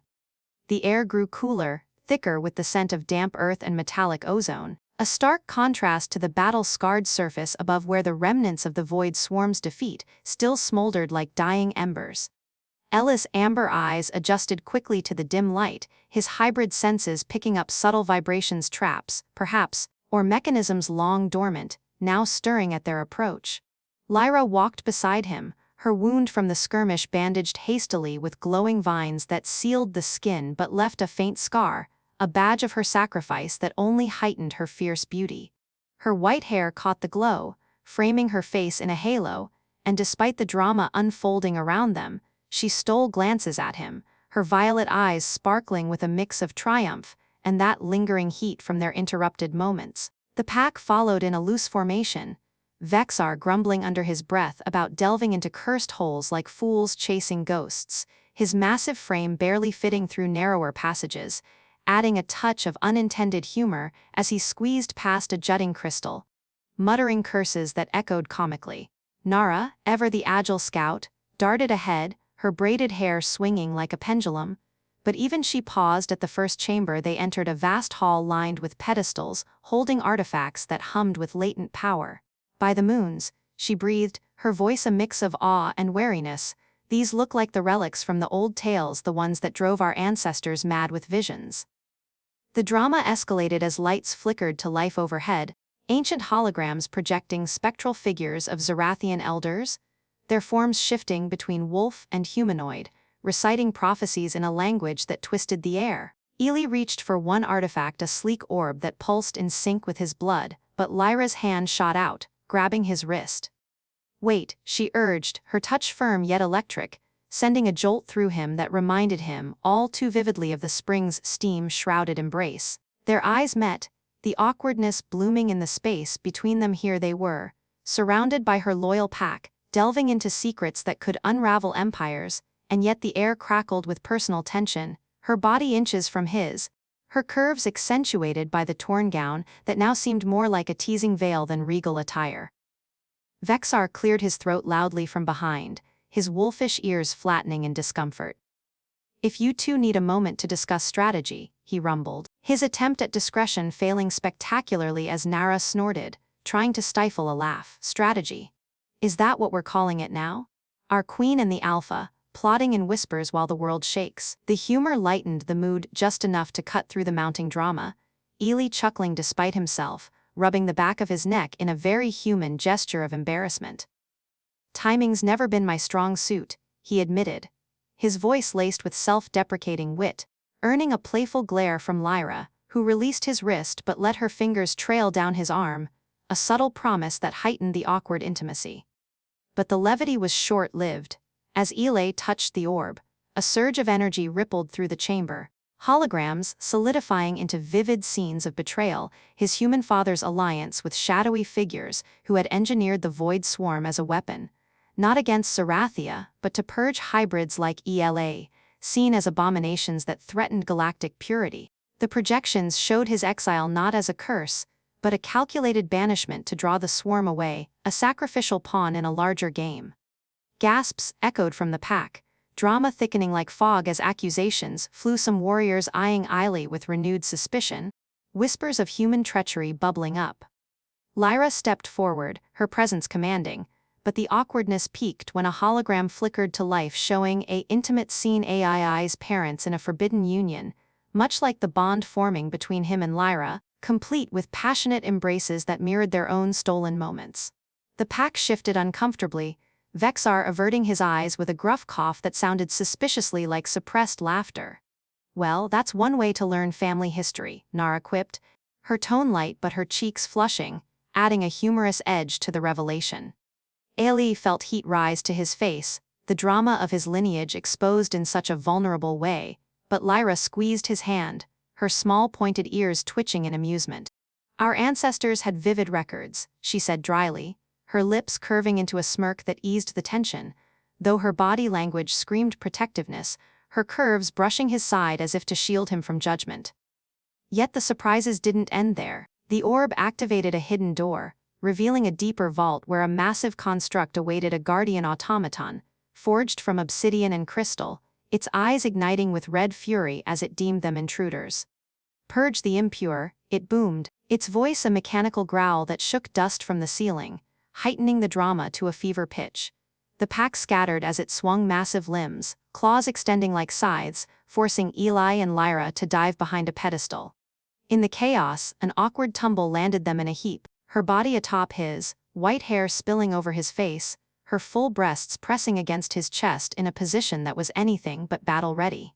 The air grew cooler, thicker with the scent of damp earth and metallic ozone, a stark contrast to the battle-scarred surface above where the remnants of the void swarm's defeat still smoldered like dying embers. Eli's amber eyes adjusted quickly to the dim light, his hybrid senses picking up subtle vibrations, traps, perhaps, or mechanisms long dormant, now stirring at their approach. Lyra walked beside him, her wound from the skirmish bandaged hastily with glowing vines that sealed the skin but left a faint scar, a badge of her sacrifice that only heightened her fierce beauty. Her white hair caught the glow, framing her face in a halo, and despite the drama unfolding around them, she stole glances at him, her violet eyes sparkling with a mix of triumph and that lingering heat from their interrupted moments. The pack followed in a loose formation, Vexar grumbling under his breath about delving into cursed holes like fools chasing ghosts, his massive frame barely fitting through narrower passages, adding a touch of unintended humor as he squeezed past a jutting crystal, muttering curses that echoed comically. Nara, ever the agile scout, darted ahead, her braided hair swinging like a pendulum, but even she paused at the first chamber they entered, a vast hall lined with pedestals holding artifacts that hummed with latent power. By the moons, she breathed, her voice a mix of awe and wariness, these look like the relics from the old tales, the ones that drove our ancestors mad with visions. The drama escalated as lights flickered to life overhead, ancient holograms projecting spectral figures of Zerathian elders, their forms shifting between wolf and humanoid, reciting prophecies in a language that twisted the air. Eli reached for one artifact, a sleek orb that pulsed in sync with his blood, but Lyra's hand shot out, grabbing his wrist. "Wait," she urged, her touch firm yet electric, sending a jolt through him that reminded him all too vividly of the spring's steam-shrouded embrace. Their eyes met, the awkwardness blooming in the space between them. Here they were, surrounded by her loyal pack, delving into secrets that could unravel empires, and yet the air crackled with personal tension, her body inches from his, her curves accentuated by the torn gown that now seemed more like a teasing veil than regal attire. Vexar cleared his throat loudly from behind, his wolfish ears flattening in discomfort. "If you two need a moment to discuss strategy," he rumbled, his attempt at discretion failing spectacularly as Nara snorted, trying to stifle a laugh. "Strategy? Is that what we're calling it now? Our queen and the alpha, plotting in whispers while the world shakes." The humor lightened the mood just enough to cut through the mounting drama, Eli chuckling despite himself, rubbing the back of his neck in a very human gesture of embarrassment. "Timing's never been my strong suit," he admitted, his voice laced with self-deprecating wit, earning a playful glare from Lyra, who released his wrist but let her fingers trail down his arm, a subtle promise that heightened the awkward intimacy. But the levity was short-lived. As Eli touched the orb, a surge of energy rippled through the chamber, holograms solidifying into vivid scenes of betrayal, his human father's alliance with shadowy figures who had engineered the void swarm as a weapon, not against Zerathia, but to purge hybrids like Ela, seen as abominations that threatened galactic purity. The projections showed his exile not as a curse, but a calculated banishment to draw the swarm away, a sacrificial pawn in a larger game. Gasps echoed from the pack, drama thickening like fog as accusations flew, some warriors eyeing Eli with renewed suspicion, whispers of human treachery bubbling up. Lyra stepped forward, her presence commanding, but the awkwardness peaked when a hologram flickered to life showing an intimate scene, AII's parents in a forbidden union, much like the bond forming between him and Lyra, complete with passionate embraces that mirrored their own stolen moments. The pack shifted uncomfortably, Vexar averting his eyes with a gruff cough that sounded suspiciously like suppressed laughter. "Well, that's one way to learn family history," Nara quipped, her tone light but her cheeks flushing, adding a humorous edge to the revelation. Eli felt heat rise to his face, the drama of his lineage exposed in such a vulnerable way, but Lyra squeezed his hand, her small pointed ears twitching in amusement. "Our ancestors had vivid records," she said dryly, her lips curving into a smirk that eased the tension, though her body language screamed protectiveness, her curves brushing his side as if to shield him from judgment. Yet the surprises didn't end there. The orb activated a hidden door, revealing a deeper vault where a massive construct awaited, a guardian automaton, forged from obsidian and crystal, its eyes igniting with red fury as it deemed them intruders. "Purge the impure," it boomed, its voice a mechanical growl that shook dust from the ceiling, heightening the drama to a fever pitch. The pack scattered as it swung massive limbs, claws extending like scythes, forcing Eli and Lyra to dive behind a pedestal. In the chaos, an awkward tumble landed them in a heap, her body atop his, white hair spilling over his face, her full breasts pressing against his chest in a position that was anything but battle-ready.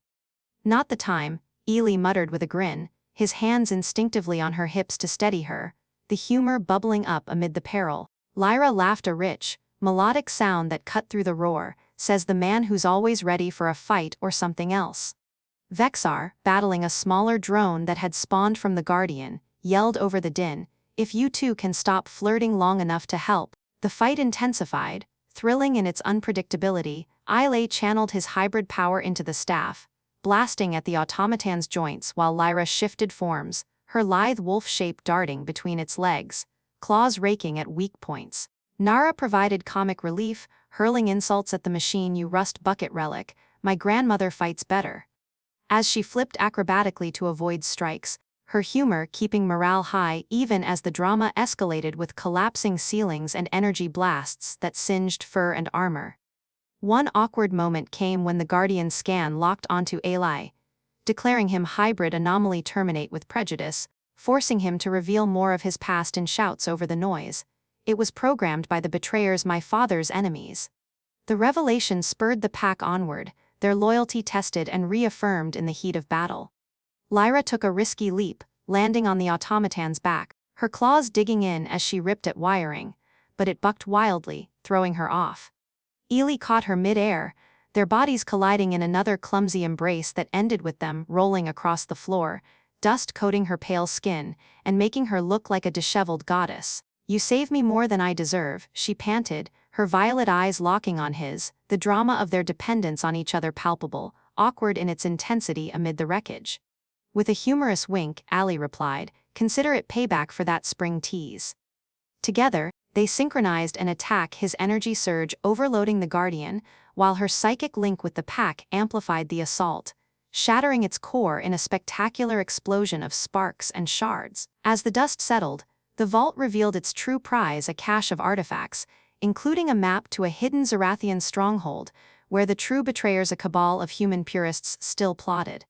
"Not the time," Eli muttered with a grin, his hands instinctively on her hips to steady her, the humor bubbling up amid the peril. Lyra laughed, a rich, melodic sound that cut through the roar, says the man who's always ready for a fight or something else. Vexar, battling a smaller drone that had spawned from the Guardian, yelled over the din, "If you two can stop flirting long enough to help." The fight intensified, thrilling in its unpredictability. Eli channeled his hybrid power into the staff, blasting at the automaton's joints while Lyra shifted forms, her lithe wolf shape darting between its legs, claws raking at weak points. Nara provided comic relief, hurling insults at the machine. "You rust bucket relic, my grandmother fights better." As she flipped acrobatically to avoid strikes, her humor keeping morale high even as the drama escalated with collapsing ceilings and energy blasts that singed fur and armor. One awkward moment came when the Guardian scan locked onto Eli, declaring him hybrid anomaly terminate with prejudice, forcing him to reveal more of his past in shouts over the noise. It was programmed by the betrayers, my father's enemies. The revelation spurred the pack onward, their loyalty tested and reaffirmed in the heat of battle. Lyra took a risky leap, landing on the automaton's back, her claws digging in as she ripped at wiring, but it bucked wildly, throwing her off. Eli caught her mid-air, their bodies colliding in another clumsy embrace that ended with them rolling across the floor, dust coating her pale skin and making her look like a disheveled goddess. "You save me more than I deserve," she panted, her violet eyes locking on his, the drama of their dependence on each other palpable, awkward in its intensity amid the wreckage. With a humorous wink, Ali replied, "Consider it payback for that spring tease." Together, they synchronized an attack, his energy surge overloading the Guardian, while her psychic link with the pack amplified the assault, shattering its core in a spectacular explosion of sparks and shards. As the dust settled, the vault revealed its true prize, a cache of artifacts, including a map to a hidden Zerathian stronghold, where the true betrayers, a cabal of human purists, still plotted.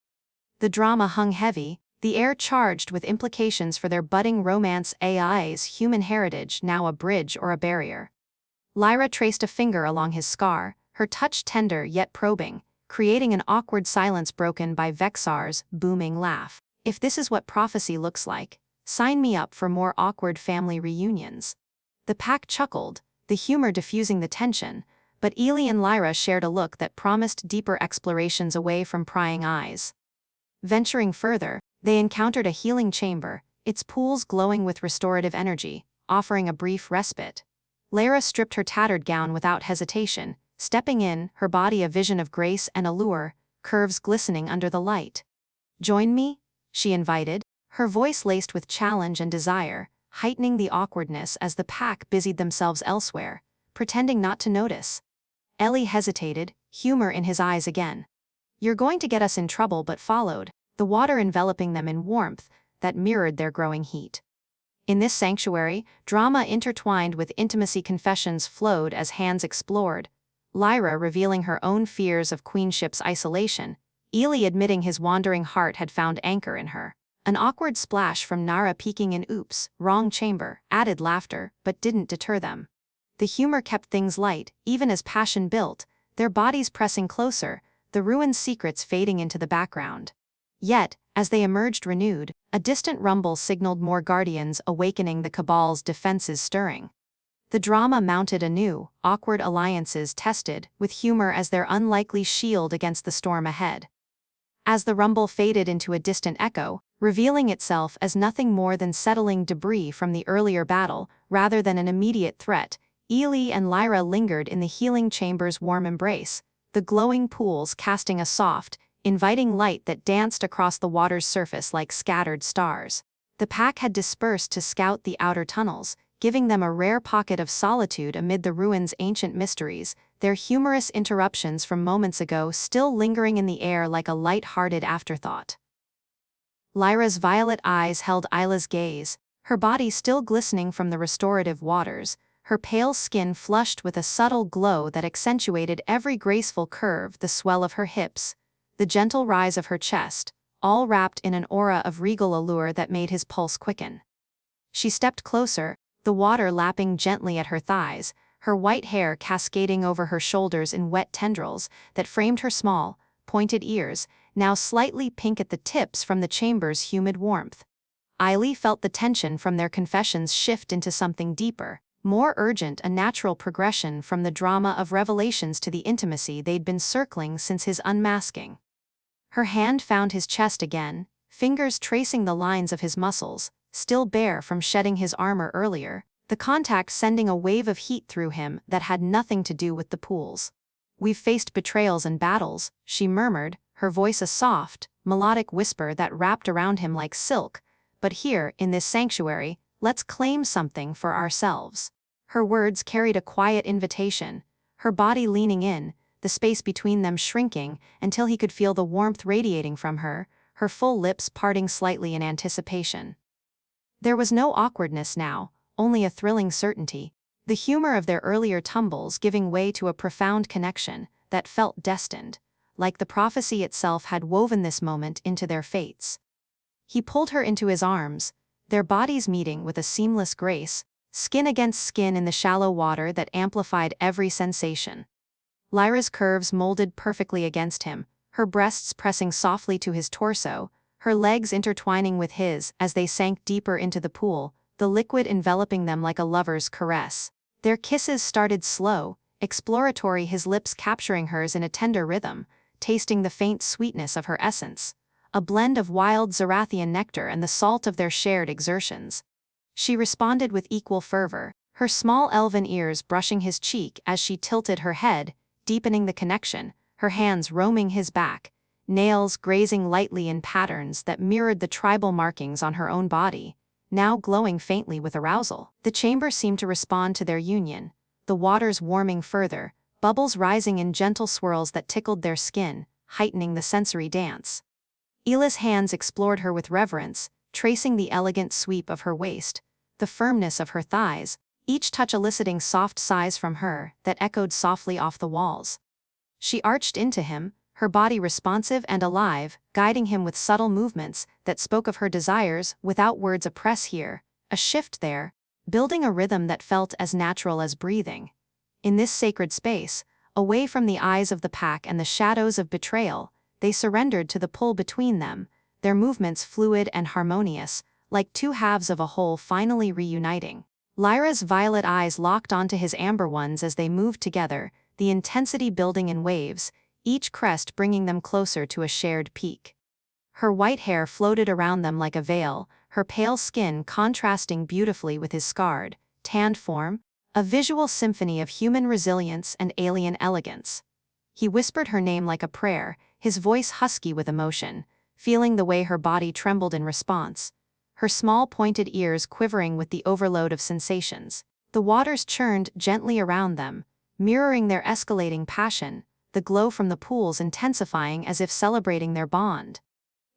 The drama hung heavy, the air charged with implications for their budding romance. AI's human heritage now a bridge or a barrier. Lyra traced a finger along his scar, her touch tender yet probing, creating an awkward silence broken by Vexar's booming laugh. "If this is what prophecy looks like, sign me up for more awkward family reunions." The pack chuckled, the humor diffusing the tension, but Eli and Lyra shared a look that promised deeper explorations away from prying eyes. Venturing further, they encountered a healing chamber, its pools glowing with restorative energy, offering a brief respite. Lyra stripped her tattered gown without hesitation, stepping in, her body a vision of grace and allure, curves glistening under the light. "Join me?" she invited, her voice laced with challenge and desire, heightening the awkwardness as the pack busied themselves elsewhere, pretending not to notice. Eli hesitated, humor in his eyes again. "You're going to get us in trouble," but followed, the water enveloping them in warmth that mirrored their growing heat. In this sanctuary, drama intertwined with intimacy, confessions flowed as hands explored, Lyra revealing her own fears of queenship's isolation, Eli admitting his wandering heart had found anchor in her. An awkward splash from Nara peeking in, "Oops, wrong chamber," added laughter, but didn't deter them. The humor kept things light, even as passion built, their bodies pressing closer, the ruined secrets fading into the background. Yet, as they emerged renewed, a distant rumble signaled more guardians, awakening the cabal's defenses stirring. The drama mounted anew, awkward alliances tested, with humor as their unlikely shield against the storm ahead. As the rumble faded into a distant echo, revealing itself as nothing more than settling debris from the earlier battle, rather than an immediate threat, Eli and Lyra lingered in the healing chamber's warm embrace, the glowing pools casting a soft, inviting light that danced across the water's surface like scattered stars. The pack had dispersed to scout the outer tunnels, giving them a rare pocket of solitude amid the ruins' ancient mysteries, their humorous interruptions from moments ago still lingering in the air like a light-hearted afterthought. Lyra's violet eyes held Isla's gaze, her body still glistening from the restorative waters, her pale skin flushed with a subtle glow that accentuated every graceful curve, the swell of her hips, the gentle rise of her chest, all wrapped in an aura of regal allure that made his pulse quicken. She stepped closer, the water lapping gently at her thighs, her white hair cascading over her shoulders in wet tendrils that framed her small, pointed ears, now slightly pink at the tips from the chamber's humid warmth. Eli felt the tension from their confessions shift into something deeper, more urgent, a natural progression from the drama of revelations to the intimacy they'd been circling since his unmasking. Her hand found his chest again, fingers tracing the lines of his muscles, still bare from shedding his armor earlier, the contact sending a wave of heat through him that had nothing to do with the pools. "We've faced betrayals and battles," she murmured, her voice a soft, melodic whisper that wrapped around him like silk, "but here, in this sanctuary, let's claim something for ourselves." Her words carried a quiet invitation, her body leaning in, the space between them shrinking until he could feel the warmth radiating from her full lips parting slightly in anticipation. There was no awkwardness now, only a thrilling certainty, the humor of their earlier tumbles giving way to a profound connection that felt destined, like the prophecy itself had woven this moment into their fates. He pulled her into his arms, their bodies meeting with a seamless grace, skin against skin in the shallow water that amplified every sensation. Lyra's curves molded perfectly against him, her breasts pressing softly to his torso, her legs intertwining with his as they sank deeper into the pool, the liquid enveloping them like a lover's caress. Their kisses started slow, exploratory, his lips capturing hers in a tender rhythm, tasting the faint sweetness of her essence, a blend of wild Zerathian nectar and the salt of their shared exertions. She responded with equal fervor, her small elven ears brushing his cheek as she tilted her head, deepening the connection, her hands roaming his back, nails grazing lightly in patterns that mirrored the tribal markings on her own body, now glowing faintly with arousal. The chamber seemed to respond to their union, the waters warming further, bubbles rising in gentle swirls that tickled their skin, heightening the sensory dance. Eli's hands explored her with reverence, tracing the elegant sweep of her waist, the firmness of her thighs, each touch eliciting soft sighs from her that echoed softly off the walls. She arched into him, her body responsive and alive, guiding him with subtle movements that spoke of her desires without words, a press here, a shift there, building a rhythm that felt as natural as breathing. In this sacred space, away from the eyes of the pack and the shadows of betrayal, they surrendered to the pull between them, their movements fluid and harmonious, like two halves of a whole finally reuniting. Lyra's violet eyes locked onto his amber ones as they moved together, the intensity building in waves, each crest bringing them closer to a shared peak. Her white hair floated around them like a veil, her pale skin contrasting beautifully with his scarred, tanned form, a visual symphony of human resilience and alien elegance. He whispered her name like a prayer, his voice husky with emotion, feeling the way her body trembled in response, her small pointed ears quivering with the overload of sensations. The waters churned gently around them, mirroring their escalating passion, the glow from the pools intensifying as if celebrating their bond.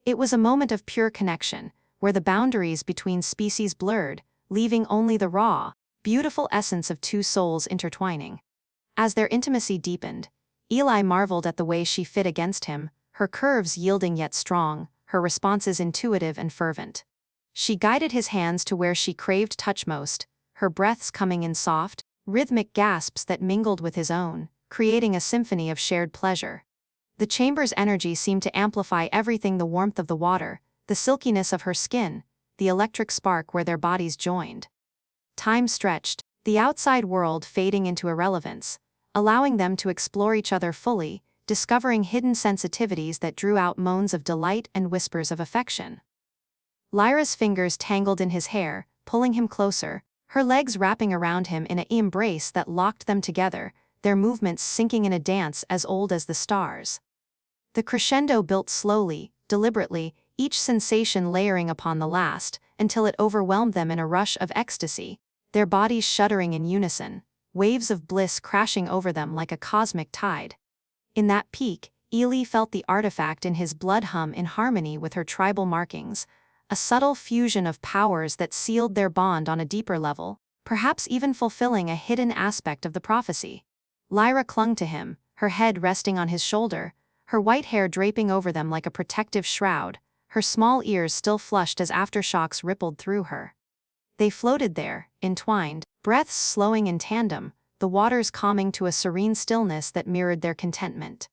It was a moment of pure connection, where the boundaries between species blurred, leaving only the raw, beautiful essence of two souls intertwining. As their intimacy deepened, Eli marveled at the way she fit against him, her curves yielding yet strong, her responses intuitive and fervent. She guided his hands to where she craved touch most, her breaths coming in soft, rhythmic gasps that mingled with his own, creating a symphony of shared pleasure. The chamber's energy seemed to amplify everything, the warmth of the water, the silkiness of her skin, the electric spark where their bodies joined. Time stretched, the outside world fading into irrelevance, allowing them to explore each other fully, discovering hidden sensitivities that drew out moans of delight and whispers of affection. Lyra's fingers tangled in his hair, pulling him closer, her legs wrapping around him in an embrace that locked them together, their movements syncing in a dance as old as the stars. The crescendo built slowly, deliberately, each sensation layering upon the last, until it overwhelmed them in a rush of ecstasy, their bodies shuddering in unison, waves of bliss crashing over them like a cosmic tide. In that peak, Eli felt the artifact in his blood hum in harmony with her tribal markings, a subtle fusion of powers that sealed their bond on a deeper level, perhaps even fulfilling a hidden aspect of the prophecy. Lyra clung to him, her head resting on his shoulder, her white hair draping over them like a protective shroud, her small ears still flushed as aftershocks rippled through her. They floated there, entwined, breaths slowing in tandem, the waters calming to a serene stillness that mirrored their contentment.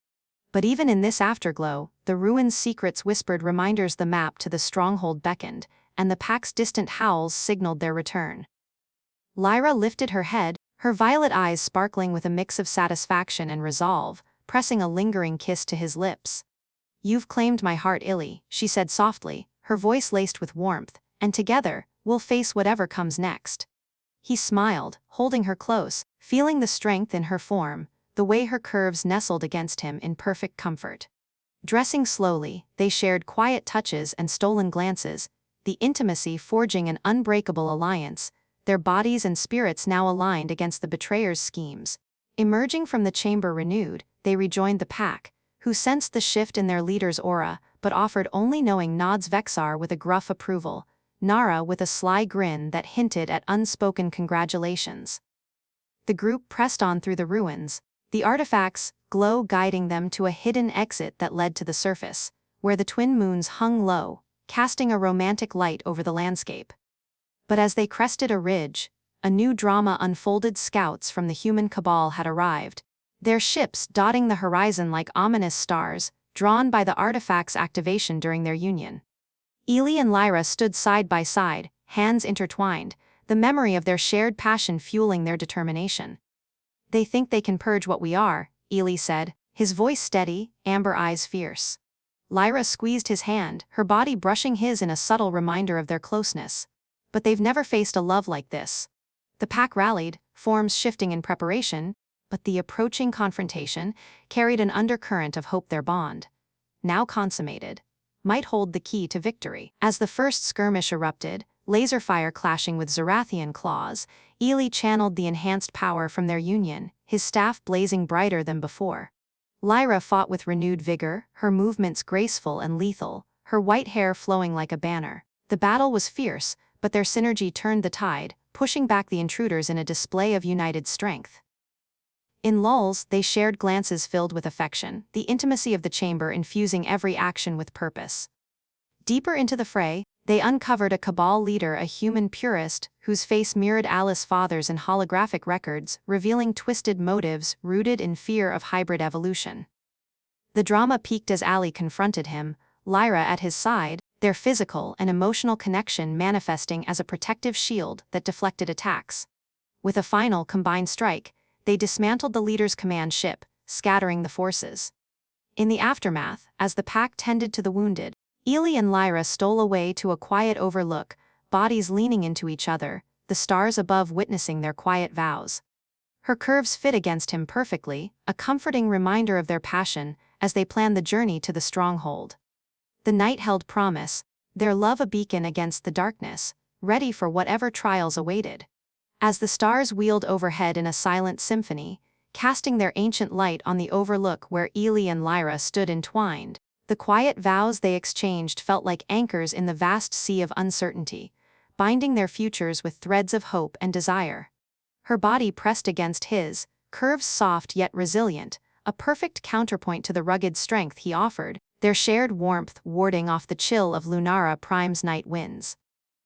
But even in this afterglow, the ruins' secrets whispered reminders, the map to the stronghold beckoned, and the pack's distant howls signaled their return. Lyra lifted her head, her violet eyes sparkling with a mix of satisfaction and resolve, pressing a lingering kiss to his lips. "You've claimed my heart, Ili," she said softly, her voice laced with warmth, "and together, we'll face whatever comes next." He smiled, holding her close, feeling the strength in her form, the way her curves nestled against him in perfect comfort. Dressing slowly, they shared quiet touches and stolen glances, the intimacy forging an unbreakable alliance, their bodies and spirits now aligned against the betrayer's schemes. Emerging from the chamber renewed, they rejoined the pack, who sensed the shift in their leader's aura, but offered only knowing nods. Vexar with a gruff approval, Nara with a sly grin that hinted at unspoken congratulations. The group pressed on through the ruins, the artifacts' glow guiding them to a hidden exit that led to the surface, where the twin moons hung low, casting a romantic light over the landscape. But as they crested a ridge, a new drama unfolded. Scouts from the human cabal had arrived, their ships dotting the horizon like ominous stars, drawn by the artifact's activation during their union. Eli and Lyra stood side by side, hands intertwined, the memory of their shared passion fueling their determination. "They think they can purge what we are," Eli said, his voice steady, amber eyes fierce. Lyra squeezed his hand, her body brushing his in a subtle reminder of their closeness. "But they've never faced a love like this." The pack rallied, forms shifting in preparation, but the approaching confrontation carried an undercurrent of hope. Their bond, now consummated, might hold the key to victory. As the first skirmish erupted, laser fire clashing with Zerathian claws, Eli channeled the enhanced power from their union, his staff blazing brighter than before. Lyra fought with renewed vigor, her movements graceful and lethal, her white hair flowing like a banner. The battle was fierce, but their synergy turned the tide, pushing back the intruders in a display of united strength. In lulls, they shared glances filled with affection, the intimacy of the chamber infusing every action with purpose. Deeper into the fray, they uncovered a cabal leader, a human purist, whose face mirrored Alice's father's in holographic records, revealing twisted motives rooted in fear of hybrid evolution. The drama peaked as Ali confronted him, Lyra at his side, their physical and emotional connection manifesting as a protective shield that deflected attacks. With a final combined strike, they dismantled the leader's command ship, scattering the forces. In the aftermath, as the pack tended to the wounded, Eli and Lyra stole away to a quiet overlook, bodies leaning into each other, the stars above witnessing their quiet vows. Her curves fit against him perfectly, a comforting reminder of their passion as they planned the journey to the stronghold. The night held promise, their love a beacon against the darkness, ready for whatever trials awaited. As the stars wheeled overhead in a silent symphony, casting their ancient light on the overlook where Eli and Lyra stood entwined, the quiet vows they exchanged felt like anchors in the vast sea of uncertainty, binding their futures with threads of hope and desire. Her body pressed against his, curves soft yet resilient, a perfect counterpoint to the rugged strength he offered, their shared warmth warding off the chill of Lunara Prime's night winds.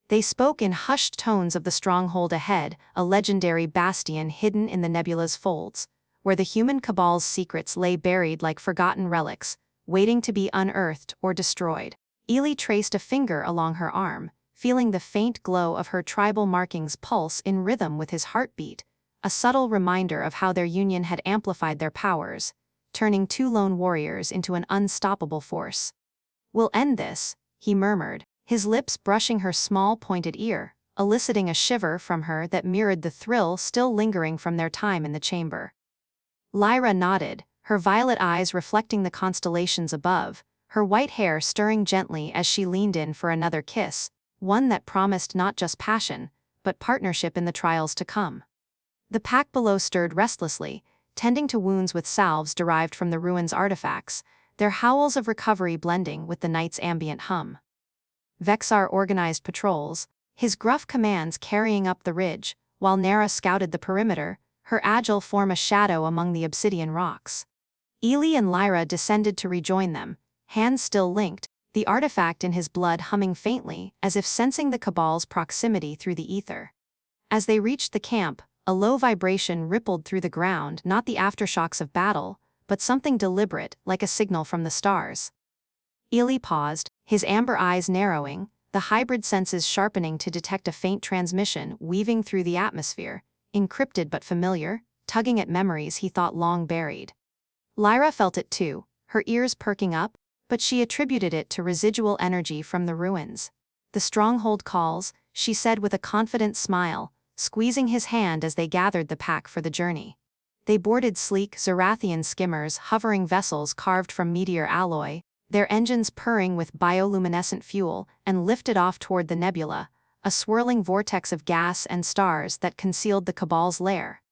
They spoke in hushed tones of the stronghold ahead, a legendary bastion hidden in the nebula's folds, where the human cabal's secrets lay buried like forgotten relics, waiting to be unearthed or destroyed. Eli traced a finger along her arm, feeling the faint glow of her tribal markings pulse in rhythm with his heartbeat, a subtle reminder of how their union had amplified their powers, turning two lone warriors into an unstoppable force. "We'll end this," he murmured, his lips brushing her small pointed ear, eliciting a shiver from her that mirrored the thrill still lingering from their time in the chamber. Lyra nodded, her violet eyes reflecting the constellations above, her white hair stirring gently as she leaned in for another kiss, one that promised not just passion, but partnership in the trials to come. The pack below stirred restlessly, tending to wounds with salves derived from the ruins' artifacts, their howls of recovery blending with the night's ambient hum. Vexar organized patrols, his gruff commands carrying up the ridge, while Nara scouted the perimeter, her agile form a shadow among the obsidian rocks. Eli and Lyra descended to rejoin them, hands still linked, the artifact in his blood humming faintly as if sensing the cabal's proximity through the ether. As they reached the camp, a low vibration rippled through the ground, not the aftershocks of battle, but something deliberate, like a signal from the stars. Eli paused, his amber eyes narrowing, the hybrid senses sharpening to detect a faint transmission weaving through the atmosphere, encrypted but familiar, tugging at memories he thought long buried. Lyra felt it too, her ears perking up, but she attributed it to residual energy from the ruins. "The stronghold calls," she said with a confident smile, squeezing his hand as they gathered the pack for the journey. They boarded sleek Zerathian skimmers, hovering vessels carved from meteor alloy, their engines purring with bioluminescent fuel, and lifted off toward the nebula, a swirling vortex of gas and stars that concealed the Cabal's lair.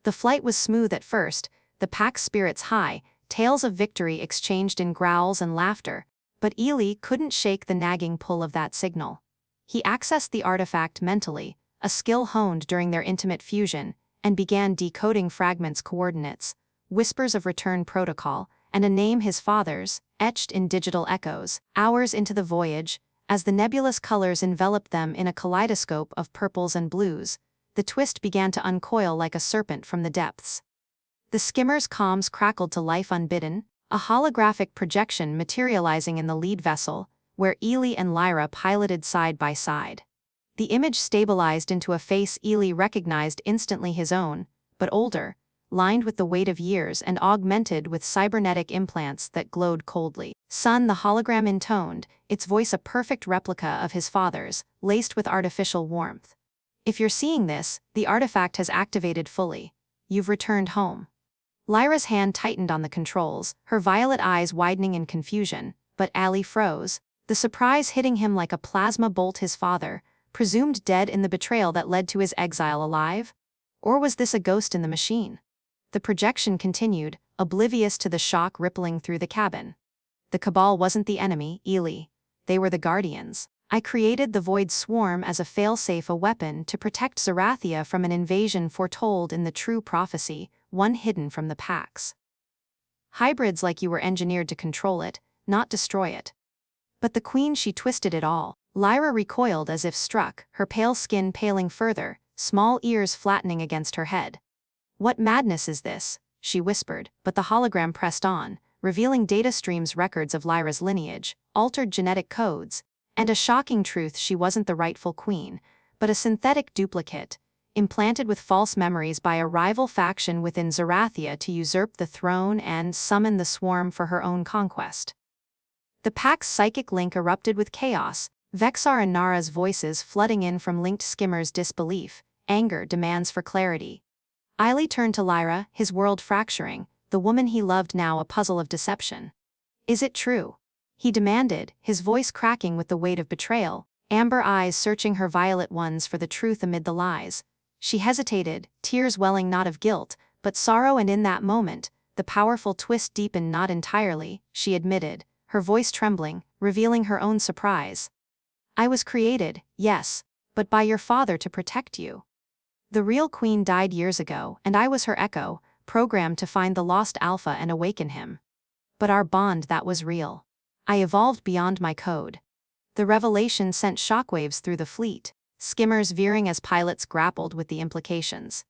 The flight was smooth at first, the pack's spirits high, tales of victory exchanged in growls and laughter, but Eli couldn't shake the nagging pull of that signal. He accessed the artifact mentally, a skill honed during their intimate fusion, and began decoding fragments' coordinates, whispers of return protocol, and a name his father's, etched in digital echoes. Hours into the voyage, as the nebulous colors enveloped them in a kaleidoscope of purples and blues, the twist began to uncoil like a serpent from the depths. The skimmer's comms crackled to life unbidden, a holographic projection materializing in the lead vessel, where Eli and Lyra piloted side by side. The image stabilized into a face Eli recognized instantly his own, but older, lined with the weight of years and augmented with cybernetic implants that glowed coldly. "Son," the hologram intoned, its voice a perfect replica of his father's, laced with artificial warmth. "If you're seeing this, the artifact has activated fully. You've returned home." Lyra's hand tightened on the controls, her violet eyes widening in confusion, but Allie froze, the surprise hitting him like a plasma bolt. His father, presumed dead in the betrayal that led to his exile, alive? Or was this a ghost in the machine? The projection continued, oblivious to the shock rippling through the cabin. "The Cabal wasn't the enemy, Eli. They were the guardians. I created the Void Swarm as a failsafe, a weapon to protect Zerathia from an invasion foretold in the true prophecy, one hidden from the packs. Hybrids like you were engineered to control it, not destroy it." "But the Queen," she twisted it all. Lyra recoiled as if struck, her pale skin paling further, small ears flattening against her head. "What madness is this?" she whispered, but the hologram pressed on, revealing data streams, records of Lyra's lineage, altered genetic codes, and a shocking truth: she wasn't the rightful queen, but a synthetic duplicate, implanted with false memories by a rival faction within Zerathia to usurp the throne and summon the swarm for her own conquest. The pack's psychic link erupted with chaos, Vexar and Nara's voices flooding in from linked skimmers, disbelief, anger, demands for clarity. Eli turned to Lyra, his world fracturing, the woman he loved now a puzzle of deception. "Is it true?" he demanded, his voice cracking with the weight of betrayal, amber eyes searching her violet ones for the truth amid the lies. She hesitated, tears welling not of guilt, but sorrow, and in that moment, the powerful twist deepened. "Not entirely," she admitted, her voice trembling, revealing her own surprise. "I was created, yes, but by your father to protect you. The real queen died years ago, and I was her echo, programmed to find the lost alpha and awaken him. But our bond, that was real. I evolved beyond my code." The revelation sent shockwaves through the fleet, skimmers veering as pilots grappled with the implications.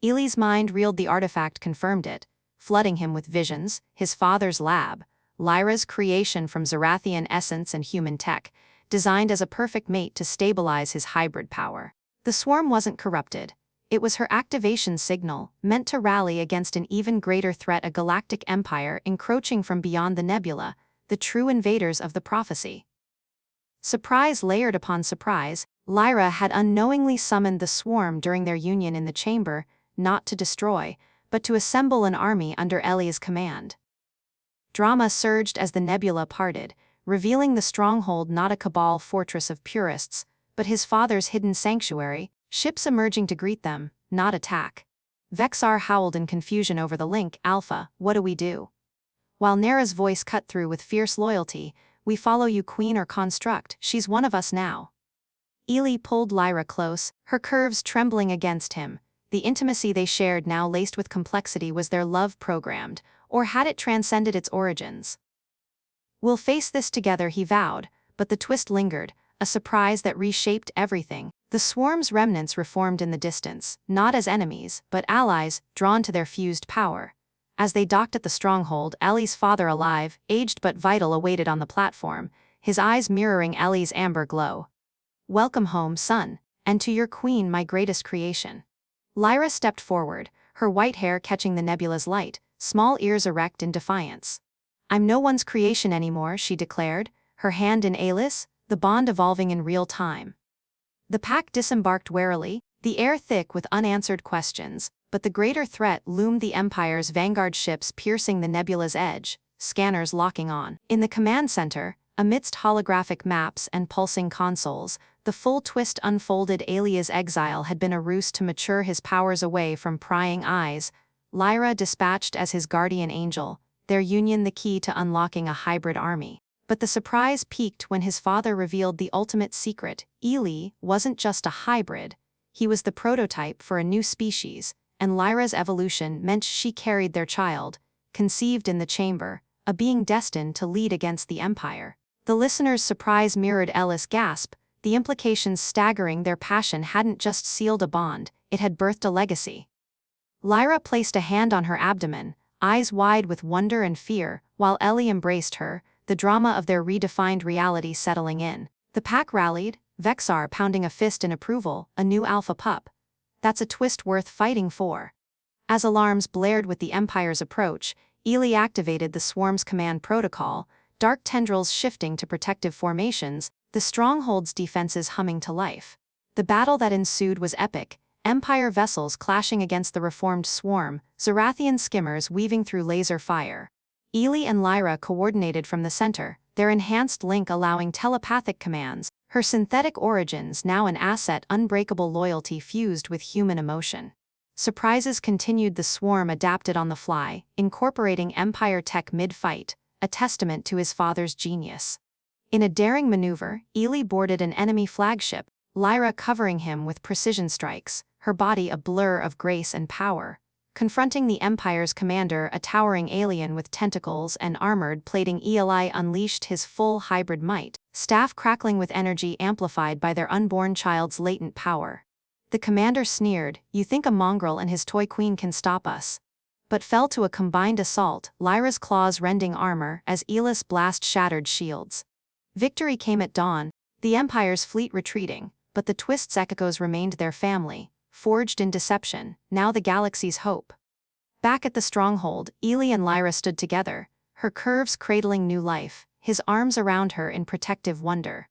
Eli's mind reeled, the artifact confirmed it, flooding him with visions: his father's lab, Lyra's creation from Zerathian essence and human tech, designed as a perfect mate to stabilize his hybrid power. The swarm wasn't corrupted. It was her activation signal, meant to rally against an even greater threat: a galactic empire encroaching from beyond the nebula, the true invaders of the prophecy. Surprise layered upon surprise, Lyra had unknowingly summoned the swarm during their union in the chamber, not to destroy, but to assemble an army under Eli's command. Drama surged as the nebula parted, revealing the stronghold not a Cabal fortress of purists, but his father's hidden sanctuary, ships emerging to greet them, not attack. Vexar howled in confusion over the link. "Alpha, what do we do?" While Nara's voice cut through with fierce loyalty: "We follow you, queen or construct, she's one of us now." Eli pulled Lyra close, her curves trembling against him. The intimacy they shared, now laced with complexity, was their love programmed, or had it transcended its origins? "We'll face this together," he vowed, but the twist lingered, a surprise that reshaped everything. The swarm's remnants reformed in the distance, not as enemies, but allies, drawn to their fused power. As they docked at the stronghold, Eli's father, alive, aged but vital, awaited on the platform, his eyes mirroring Ellie's amber glow. "Welcome home, son, and to your queen, my greatest creation." Lyra stepped forward, her white hair catching the nebula's light, small ears erect in defiance. "I'm no one's creation anymore," she declared, her hand in Alice, the bond evolving in real time. The pack disembarked warily, the air thick with unanswered questions, but the greater threat loomed, the Empire's vanguard ships piercing the nebula's edge, scanners locking on. In the command center, amidst holographic maps and pulsing consoles, the full twist unfolded. Eli's exile had been a ruse to mature his powers away from prying eyes, Lyra dispatched as his guardian angel, their union the key to unlocking a hybrid army. But the surprise peaked when his father revealed the ultimate secret: Eli wasn't just a hybrid, he was the prototype for a new species, and Lyra's evolution meant she carried their child, conceived in the chamber, a being destined to lead against the Empire. The listener's surprise mirrored Ellis' gasp, the implications staggering. Their passion hadn't just sealed a bond, it had birthed a legacy. Lyra placed a hand on her abdomen, eyes wide with wonder and fear, while Ellie embraced her, the drama of their redefined reality settling in. The pack rallied, Vexar pounding a fist in approval, a new alpha pup. That's a twist worth fighting for. As alarms blared with the Empire's approach, Eli activated the swarm's command protocol, dark tendrils shifting to protective formations, the stronghold's defenses humming to life. The battle that ensued was epic, Empire vessels clashing against the reformed swarm, Zerathian skimmers weaving through laser fire. Eli and Lyra coordinated from the center, their enhanced link allowing telepathic commands, her synthetic origins now an asset, unbreakable loyalty fused with human emotion. Surprises continued. The swarm adapted on the fly, incorporating Empire tech mid-fight, a testament to his father's genius. In a daring maneuver, Eli boarded an enemy flagship, Lyra covering him with precision strikes, her body a blur of grace and power. Confronting the Empire's commander, a towering alien with tentacles and armored plating, Eli unleashed his full hybrid might, staff crackling with energy amplified by their unborn child's latent power. The commander sneered, "You think a mongrel and his toy queen can stop us?" But fell to a combined assault, Lyra's claws rending armor as Eli's blast shattered shields. Victory came at dawn, the Empire's fleet retreating, but the twist's echoes remained. Their family, forged in deception, now the galaxy's hope. Back at the stronghold, Eli and Lyra stood together, her curves cradling new life, his arms around her in protective wonder.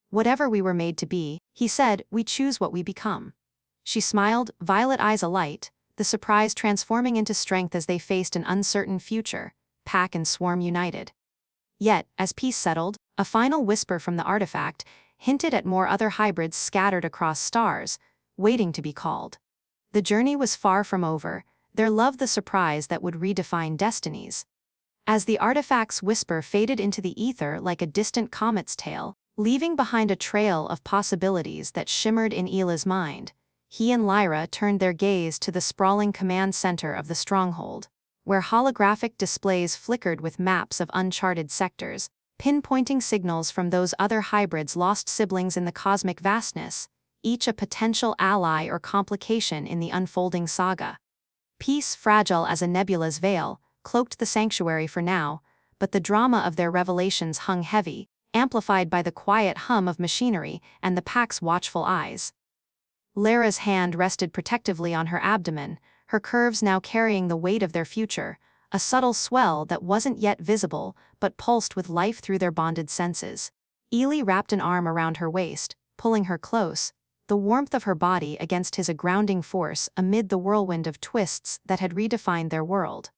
"Whatever we were made to be," he said, "we choose what we become." She smiled, violet eyes alight, the surprise transforming into strength as they faced an uncertain future, pack and swarm united. Yet, as peace settled, a final whisper from the artifact hinted at more other hybrids scattered across stars, waiting to be called. The journey was far from over, their love the surprise that would redefine destinies. As the artifact's whisper faded into the ether like a distant comet's tail, leaving behind a trail of possibilities that shimmered in Eli's mind, he and Lyra turned their gaze to the sprawling command center of the stronghold, where holographic displays flickered with maps of uncharted sectors, pinpointing signals from those other hybrids, lost siblings in the cosmic vastness, each a potential ally or complication in the unfolding saga. Peace, fragile as a nebula's veil, cloaked the sanctuary for now, but the drama of their revelations hung heavy, amplified by the quiet hum of machinery and the pack's watchful eyes. Lyra's hand rested protectively on her abdomen, her curves now carrying the weight of their future, a subtle swell that wasn't yet visible but pulsed with life through their bonded senses. Eli wrapped an arm around her waist, pulling her close, the warmth of her body against his, a grounding force amid the whirlwind of twists that had redefined their world.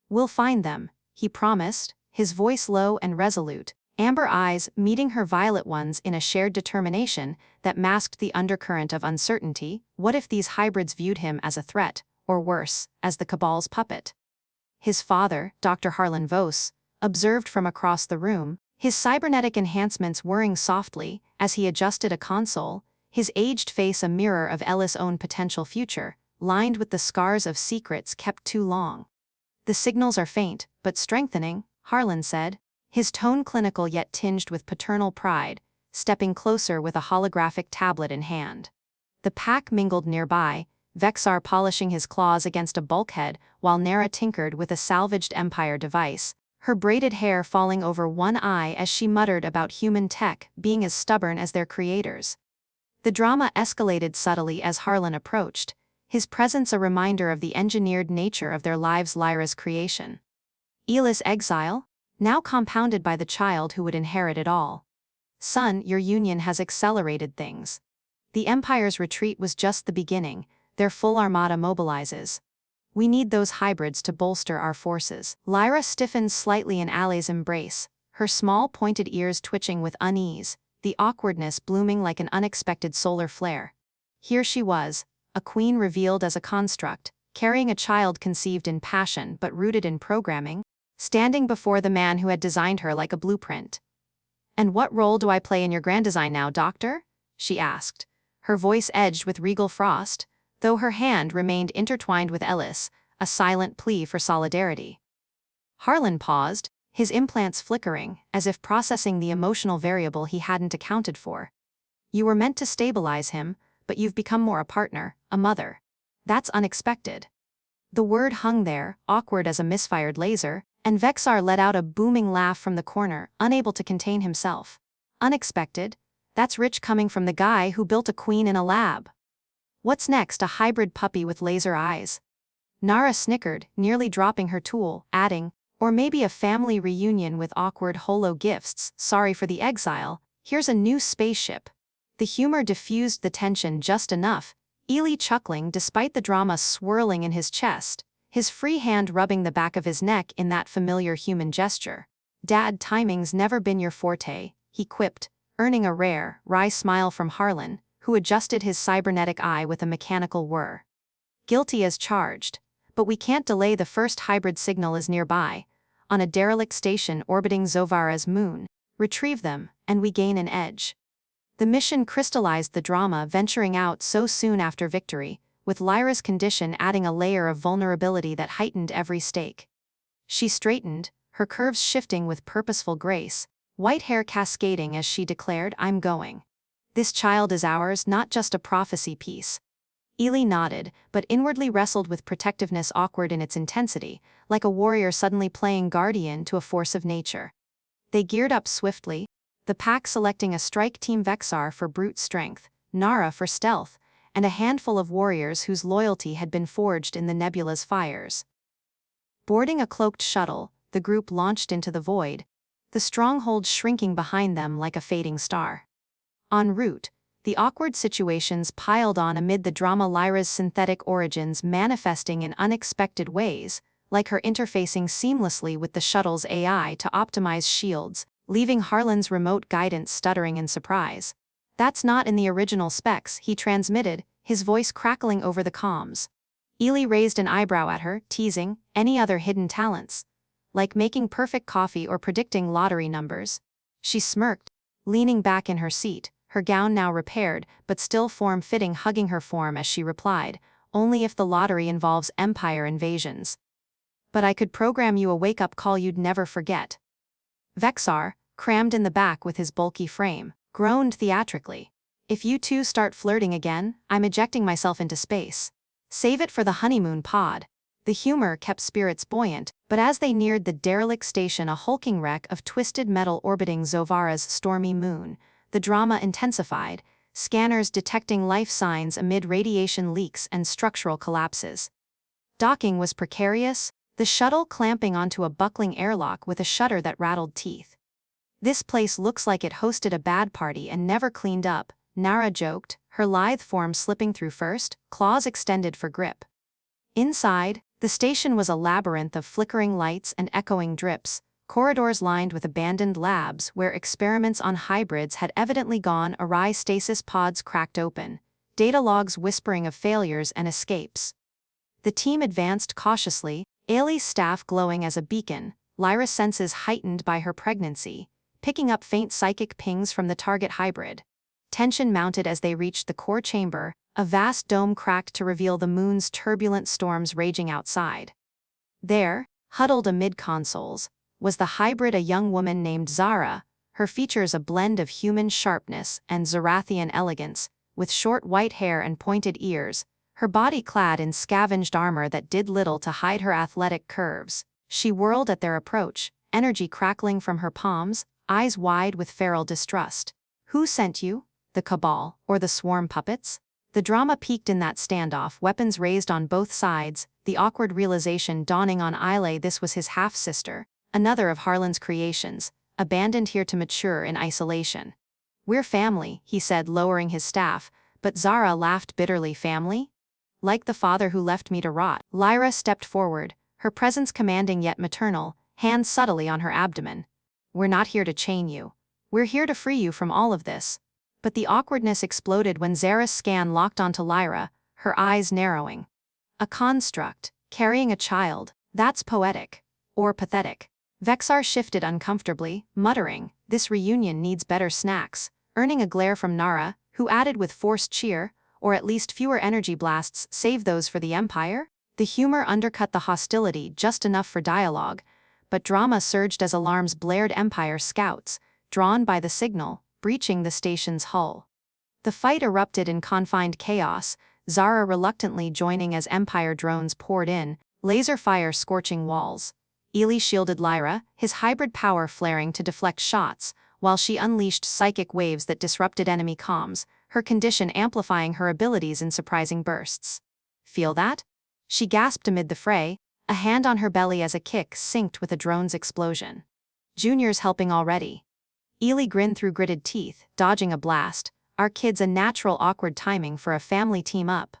"We'll find them," he promised, his voice low and resolute, amber eyes meeting her violet ones in a shared determination that masked the undercurrent of uncertainty. What if these hybrids viewed him as a threat, or worse, as the Cabal's puppet? His father, Dr. Harlan Vos, observed from across the room, his cybernetic enhancements whirring softly as he adjusted a console, his aged face a mirror of Ellis' own potential future, lined with the scars of secrets kept too long. "The signals are faint, but strengthening," Harlan said, his tone clinical yet tinged with paternal pride, stepping closer with a holographic tablet in hand. The pack mingled nearby, Vexar polishing his claws against a bulkhead while Nara tinkered with a salvaged Empire device, her braided hair falling over one eye as she muttered about human tech being as stubborn as their creators. The drama escalated subtly as Harlan approached, his presence a reminder of the engineered nature of their lives. Lyra's creation. Eli's exile, now compounded by the child who would inherit it all. Son, your union has accelerated things. The Empire's retreat was just the beginning, their full armada mobilizes. We need those hybrids to bolster our forces. Lyra stiffened slightly in Ali's embrace, her small pointed ears twitching with unease, the awkwardness blooming like an unexpected solar flare. Here she was, a queen revealed as a construct, carrying a child conceived in passion but rooted in programming, standing before the man who had designed her like a blueprint. "And what role do I play in your grand design now, Doctor?" she asked, her voice edged with regal frost, though her hand remained intertwined with Ellis, a silent plea for solidarity. Harlan paused, his implants flickering, as if processing the emotional variable he hadn't accounted for. "You were meant to stabilize him, but you've become more a partner, a mother. That's unexpected." The word hung there, awkward as a misfired laser, and Vexar let out a booming laugh from the corner, unable to contain himself. "Unexpected? That's rich coming from the guy who built a queen in a lab. What's next, a hybrid puppy with laser eyes?" Nara snickered, nearly dropping her tool, adding, "Or maybe a family reunion with awkward holo gifts. Sorry for the exile, here's a new spaceship." The humor diffused the tension just enough, Eli chuckling despite the drama swirling in his chest, his free hand rubbing the back of his neck in that familiar human gesture. "Dad, timing's never been your forte," he quipped, earning a rare, wry smile from Harlan, who adjusted his cybernetic eye with a mechanical whir. "Guilty as charged. But we can't delay, the first hybrid signal is nearby, on a derelict station orbiting Zovara's moon. Retrieve them, and we gain an edge." The mission crystallized the drama, venturing out so soon after victory, with Lyra's condition adding a layer of vulnerability that heightened every stake. She straightened, her curves shifting with purposeful grace, white hair cascading as she declared, "I'm going. This child is ours, not just a prophecy piece." Eli nodded, but inwardly wrestled with protectiveness, awkward in its intensity, like a warrior suddenly playing guardian to a force of nature. They geared up swiftly, the pack selecting a strike team, Vexar for brute strength, Nara for stealth, and a handful of warriors whose loyalty had been forged in the nebula's fires. Boarding a cloaked shuttle, the group launched into the void, the stronghold shrinking behind them like a fading star. En route, the awkward situations piled on amid the drama, Lyra's synthetic origins manifesting in unexpected ways, like her interfacing seamlessly with the shuttle's AI to optimize shields, leaving Harlan's remote guidance stuttering in surprise. "That's not in the original specs," he transmitted, his voice crackling over the comms. Eli raised an eyebrow at her, teasing, "Any other hidden talents? Like making perfect coffee or predicting lottery numbers?" She smirked, leaning back in her seat, her gown now repaired but still form-fitting, hugging her form as she replied, "Only if the lottery involves empire invasions. But I could program you a wake-up call you'd never forget." Vexar, crammed in the back with his bulky frame, groaned theatrically. "If you two start flirting again, I'm ejecting myself into space. Save it for the honeymoon pod." The humor kept spirits buoyant, but as they neared the derelict station, a hulking wreck of twisted metal orbiting Zovara's stormy moon, the drama intensified, scanners detecting life signs amid radiation leaks and structural collapses. Docking was precarious, the shuttle clamping onto a buckling airlock with a shutter that rattled teeth. "This place looks like it hosted a bad party and never cleaned up," Nara joked, her lithe form slipping through first, claws extended for grip. Inside, the station was a labyrinth of flickering lights and echoing drips, corridors lined with abandoned labs where experiments on hybrids had evidently gone awry, stasis pods cracked open, data logs whispering of failures and escapes. The team advanced cautiously, Ailey's staff glowing as a beacon, Lyra's senses heightened by her pregnancy, picking up faint psychic pings from the target hybrid. Tension mounted as they reached the core chamber, a vast dome cracked to reveal the moon's turbulent storms raging outside. There, huddled amid consoles, was the hybrid, a young woman named Zara, her features a blend of human sharpness and Zerathian elegance, with short white hair and pointed ears, her body clad in scavenged armor that did little to hide her athletic curves. She whirled at their approach, energy crackling from her palms, eyes wide with feral distrust. Who sent you? The cabal, or the swarm puppets? The drama peaked in that standoff, weapons raised on both sides, the awkward realization dawning on Eli this was his half-sister, another of Harlan's creations, abandoned here to mature in isolation. We're family, he said, lowering his staff, but Zara laughed bitterly. Family? Like the father who left me to rot. Lyra stepped forward, her presence commanding yet maternal, hands subtly on her abdomen. We're not here to chain you. We're here to free you from all of this. But the awkwardness exploded when Zara's scan locked onto Lyra, her eyes narrowing. A construct, carrying a child, that's poetic. Or pathetic. Vexar shifted uncomfortably, muttering, this reunion needs better snacks, earning a glare from Nara, who added with forced cheer, or at least fewer energy blasts, save those for the Empire? The humor undercut the hostility just enough for dialogue, but drama surged as alarms blared. Empire scouts, drawn by the signal, breaching the station's hull. The fight erupted in confined chaos, Zara reluctantly joining as Empire drones poured in, laser fire scorching walls. Eli shielded Lyra, his hybrid power flaring to deflect shots, while she unleashed psychic waves that disrupted enemy comms, her condition amplifying her abilities in surprising bursts. Feel that? She gasped amid the fray, a hand on her belly as a kick synced with a drone's explosion. Junior's helping already. Eli grinned through gritted teeth, dodging a blast. Our kid's a natural awkward timing for a family team-up.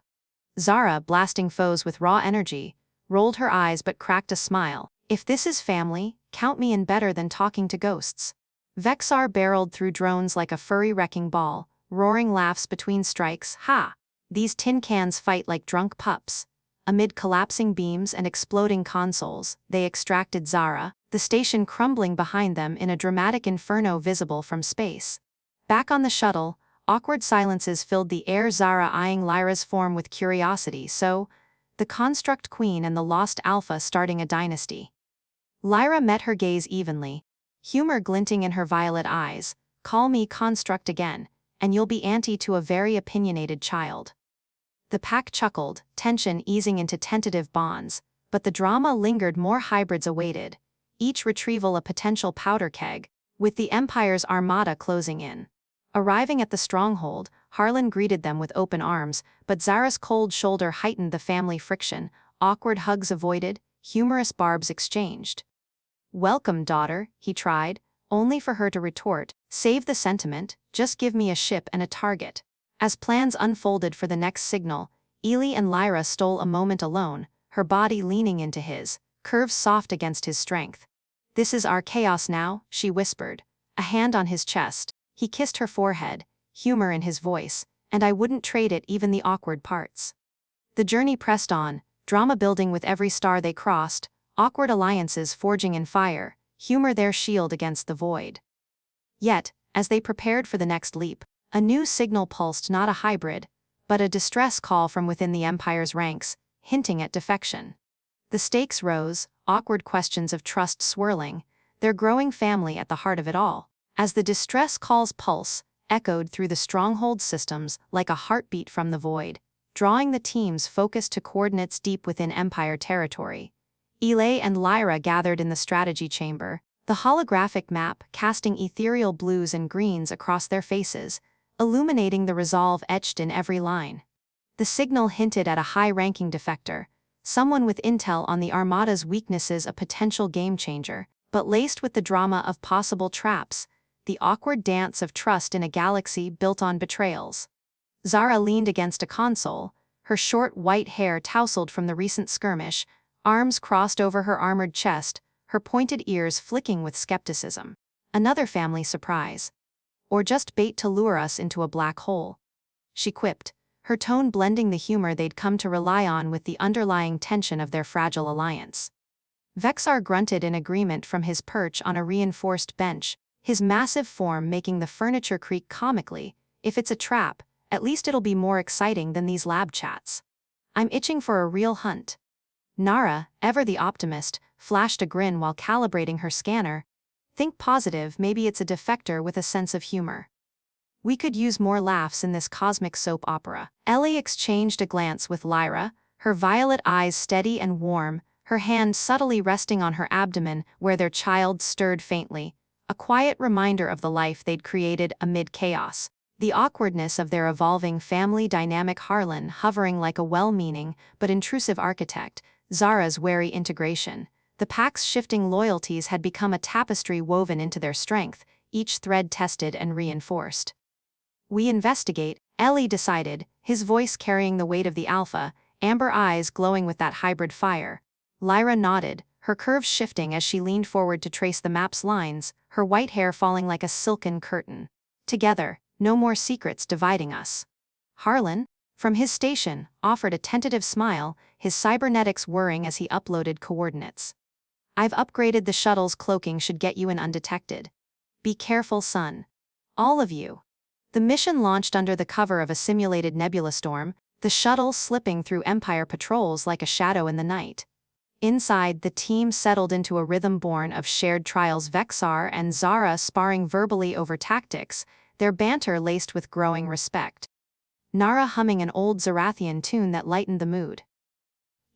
Zara, blasting foes with raw energy, rolled her eyes but cracked a smile. If this is family, count me in better than talking to ghosts. Vexar barreled through drones like a furry wrecking ball, roaring laughs between strikes. Ha! These tin cans fight like drunk pups. Amid collapsing beams and exploding consoles, they extracted Zara, the station crumbling behind them in a dramatic inferno visible from space. Back on the shuttle, awkward silences filled the air. Zara eyeing Lyra's form with curiosity. So, the construct queen and the lost alpha starting a dynasty. Lyra met her gaze evenly, humor glinting in her violet eyes. Call me construct again, and you'll be auntie to a very opinionated child. The pack chuckled, tension easing into tentative bonds, but the drama lingered. More hybrids awaited, each retrieval a potential powder keg, with the Empire's armada closing in. Arriving at the stronghold, Harlan greeted them with open arms, but Zara's cold shoulder heightened the family friction, awkward hugs avoided, humorous barbs exchanged. Welcome, daughter, he tried, only for her to retort, save the sentiment, just give me a ship and a target. As plans unfolded for the next signal, Eli and Lyra stole a moment alone, her body leaning into his, curves soft against his strength. This is our chaos now, she whispered, a hand on his chest. He kissed her forehead, humor in his voice, and I wouldn't trade it, even the awkward parts. The journey pressed on, drama building with every star they crossed, awkward alliances forging in fire, humor their shield against the void. Yet, as they prepared for the next leap, a new signal pulsed, not a hybrid, but a distress call from within the Empire's ranks, hinting at defection. The stakes rose, awkward questions of trust swirling, their growing family at the heart of it all. As the distress call's pulse echoed through the stronghold systems like a heartbeat from the void, drawing the team's focus to coordinates deep within Empire territory. Eli and Lyra gathered in the strategy chamber, the holographic map casting ethereal blues and greens across their faces, illuminating the resolve etched in every line. The signal hinted at a high-ranking defector, someone with intel on the Armada's weaknesses, a potential game-changer, but laced with the drama of possible traps, the awkward dance of trust in a galaxy built on betrayals. Zara leaned against a console, her short white hair tousled from the recent skirmish, arms crossed over her armored chest, her pointed ears flicking with skepticism. Another family surprise. Or just bait to lure us into a black hole? She quipped, her tone blending the humor they'd come to rely on with the underlying tension of their fragile alliance. Vexar grunted in agreement from his perch on a reinforced bench, his massive form making the furniture creak comically. If it's a trap, at least it'll be more exciting than these lab chats. I'm itching for a real hunt. Nara, ever the optimist, flashed a grin while calibrating her scanner. Think positive, maybe it's a defector with a sense of humor. We could use more laughs in this cosmic soap opera. Ellie exchanged a glance with Lyra, her violet eyes steady and warm, her hand subtly resting on her abdomen where their child stirred faintly, a quiet reminder of the life they'd created amid chaos. The awkwardness of their evolving family dynamic, Harlan hovering like a well-meaning but intrusive architect, Zara's wary integration. The pack's shifting loyalties had become a tapestry woven into their strength, each thread tested and reinforced. "We investigate," Eli decided, his voice carrying the weight of the alpha, amber eyes glowing with that hybrid fire. Lyra nodded, her curves shifting as she leaned forward to trace the map's lines, her white hair falling like a silken curtain. "Together, no more secrets dividing us." Harlan, from his station, offered a tentative smile, his cybernetics whirring as he uploaded coordinates. "I've upgraded the shuttle's cloaking, should get you in undetected. Be careful, son. All of you." The mission launched under the cover of a simulated nebula storm, the shuttle slipping through Empire patrols like a shadow in the night. Inside, the team settled into a rhythm born of shared trials, Vexar and Zara sparring verbally over tactics, their banter laced with growing respect. Nara humming an old Zerathian tune that lightened the mood.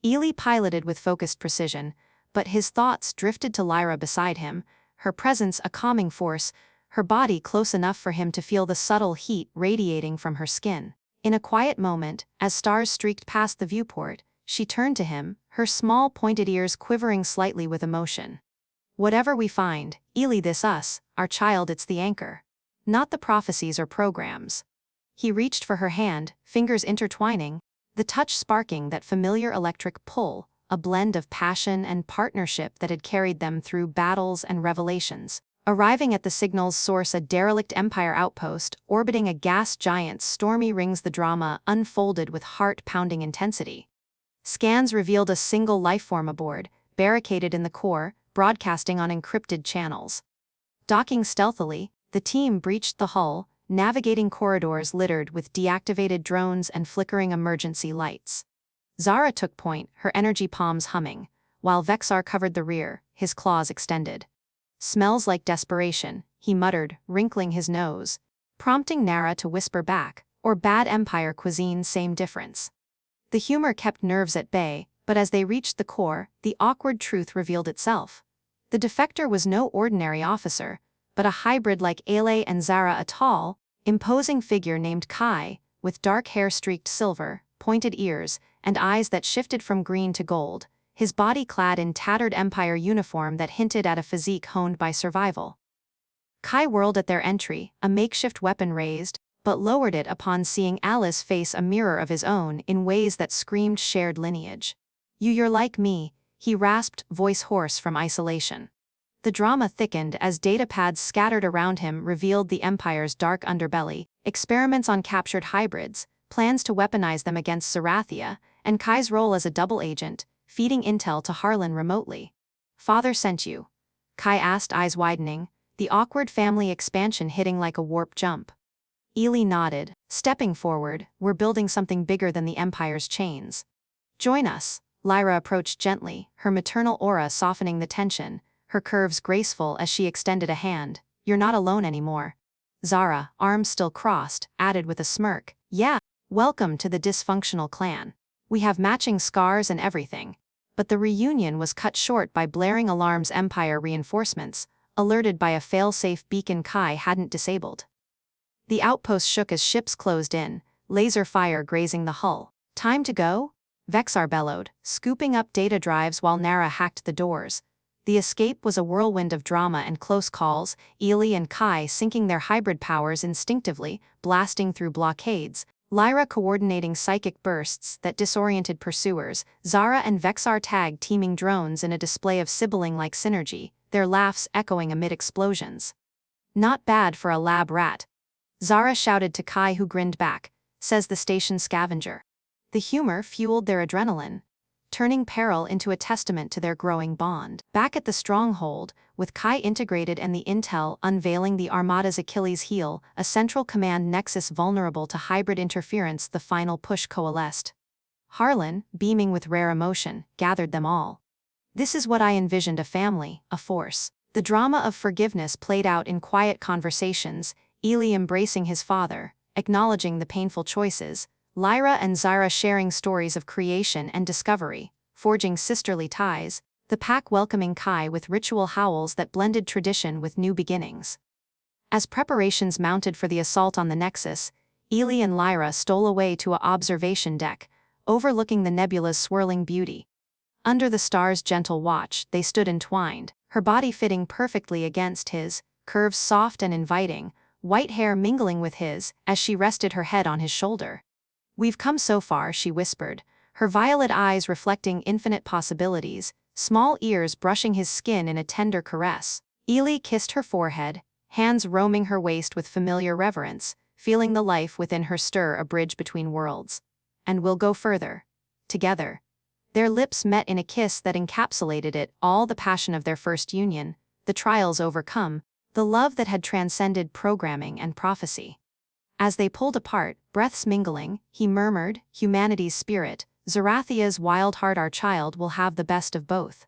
Eli piloted with focused precision, but his thoughts drifted to Lyra beside him, her presence a calming force, her body close enough for him to feel the subtle heat radiating from her skin. In a quiet moment, as stars streaked past the viewport, she turned to him, her small pointed ears quivering slightly with emotion. "Whatever we find, Eli, this us, our child, it's the anchor. Not the prophecies or programs." He reached for her hand, fingers intertwining, the touch sparking that familiar electric pull, a blend of passion and partnership that had carried them through battles and revelations. Arriving at the signal's source, a derelict Empire outpost, orbiting a gas giant's stormy rings, the drama unfolded with heart-pounding intensity. Scans revealed a single lifeform aboard, barricaded in the core, broadcasting on encrypted channels. Docking stealthily, the team breached the hull, navigating corridors littered with deactivated drones and flickering emergency lights. Zara took point, her energy palms humming, while Vexar covered the rear, his claws extended. "Smells like desperation," he muttered, wrinkling his nose, prompting Nara to whisper back, "Or bad Empire cuisine, same difference." The humor kept nerves at bay, but as they reached the core, the awkward truth revealed itself. The defector was no ordinary officer, but a hybrid like Eli and Zara, a tall, imposing figure named Kai, with dark hair streaked silver, pointed ears, and eyes that shifted from green to gold, his body clad in tattered Empire uniform that hinted at a physique honed by survival. Kai whirled at their entry, a makeshift weapon raised, but lowered it upon seeing Alice face a mirror of his own in ways that screamed shared lineage. You're like me," he rasped, voice hoarse from isolation. The drama thickened as datapads scattered around him revealed the Empire's dark underbelly, experiments on captured hybrids, plans to weaponize them against Zerathia, and Kai's role as a double agent, feeding intel to Harlan remotely. "Father sent you?" Kai asked, eyes widening, the awkward family expansion hitting like a warp jump. Eli nodded, stepping forward. "We're building something bigger than the Empire's chains. Join us." Lyra approached gently, her maternal aura softening the tension, her curves graceful as she extended a hand. "You're not alone anymore." Zara, arms still crossed, added with a smirk, "Yeah, welcome to the dysfunctional clan. We have matching scars and everything." But the reunion was cut short by blaring alarms. Empire reinforcements, alerted by a fail-safe beacon Kai hadn't disabled. The outpost shook as ships closed in, laser fire grazing the hull. "Time to go?" Vexar bellowed, scooping up data drives while Nara hacked the doors. The escape was a whirlwind of drama and close calls, Eli and Kai syncing their hybrid powers instinctively, blasting through blockades, Lyra coordinating psychic bursts that disoriented pursuers, Zara and Vexar tag-teaming drones in a display of sibling-like synergy, their laughs echoing amid explosions. "Not bad for a lab rat," Zara shouted to Kai, who grinned back, says the station scavenger. The humor fueled their adrenaline, turning peril into a testament to their growing bond. Back at the stronghold, with Kai integrated and the intel unveiling the Armada's Achilles heel, a central command nexus vulnerable to hybrid interference, the final push coalesced. Harlan, beaming with rare emotion, gathered them all. "This is what I envisioned, a family, a force." The drama of forgiveness played out in quiet conversations, Eli embracing his father, acknowledging the painful choices, Lyra and Zara sharing stories of creation and discovery, forging sisterly ties, the pack welcoming Kai with ritual howls that blended tradition with new beginnings. As preparations mounted for the assault on the Nexus, Eli and Lyra stole away to a observation deck, overlooking the nebula's swirling beauty. Under the star's gentle watch, they stood entwined, her body fitting perfectly against his, curves soft and inviting, white hair mingling with his, as she rested her head on his shoulder. "We've come so far," she whispered, her violet eyes reflecting infinite possibilities, small ears brushing his skin in a tender caress. Eli kissed her forehead, hands roaming her waist with familiar reverence, feeling the life within her stir a bridge between worlds. "And we'll go further. Together." Their lips met in a kiss that encapsulated it all, the passion of their first union, the trials overcome, the love that had transcended programming and prophecy. As they pulled apart, breaths mingling, he murmured, "Humanity's spirit, Zerathia's wild heart, our child will have the best of both."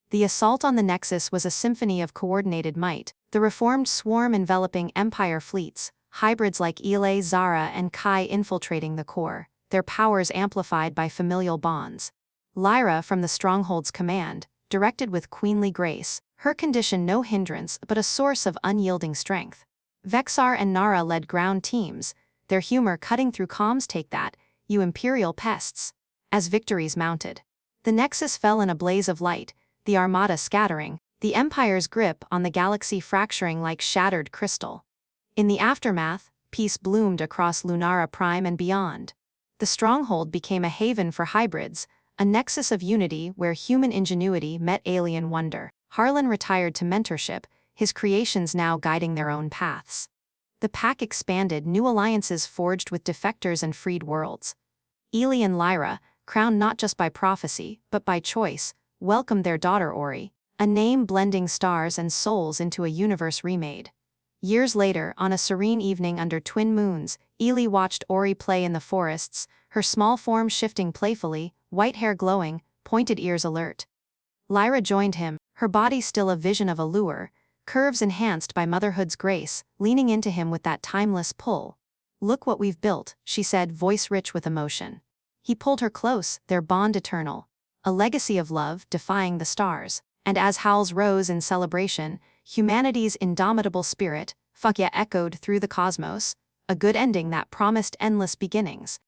The assault on the Nexus was a symphony of coordinated might, the reformed swarm enveloping Empire fleets, hybrids like Eli, Zara, and Kai infiltrating the core, their powers amplified by familial bonds. Lyra from the Stronghold's command, directed with queenly grace, her condition no hindrance but a source of unyielding strength. Vexar and Nara led ground teams, their humor cutting through comms. "Take that, you imperial pests." As victories mounted, the Nexus fell in a blaze of light, the armada scattering, the Empire's grip on the galaxy fracturing like shattered crystal. In the aftermath, peace bloomed across Lunara Prime and beyond. The Stronghold became a haven for hybrids, a nexus of unity where human ingenuity met alien wonder. Harlan retired to mentorship, his creations now guiding their own paths. The pack expanded, new alliances forged with defectors and freed worlds. Eli and Lyra, crowned not just by prophecy, but by choice, welcomed their daughter Ori, a name blending stars and souls into a universe remade. Years later, on a serene evening under twin moons, Eli watched Ori play in the forests, her small form shifting playfully, white hair glowing, pointed ears alert. Lyra joined him, her body still a vision of allure, curves enhanced by motherhood's grace, leaning into him with that timeless pull. "Look what we've built," she said, voice rich with emotion. He pulled her close, their bond eternal. A legacy of love defying the stars. And as howls rose in celebration, humanity's indomitable spirit, fuck yeah, echoed through the cosmos, a good ending that promised endless beginnings.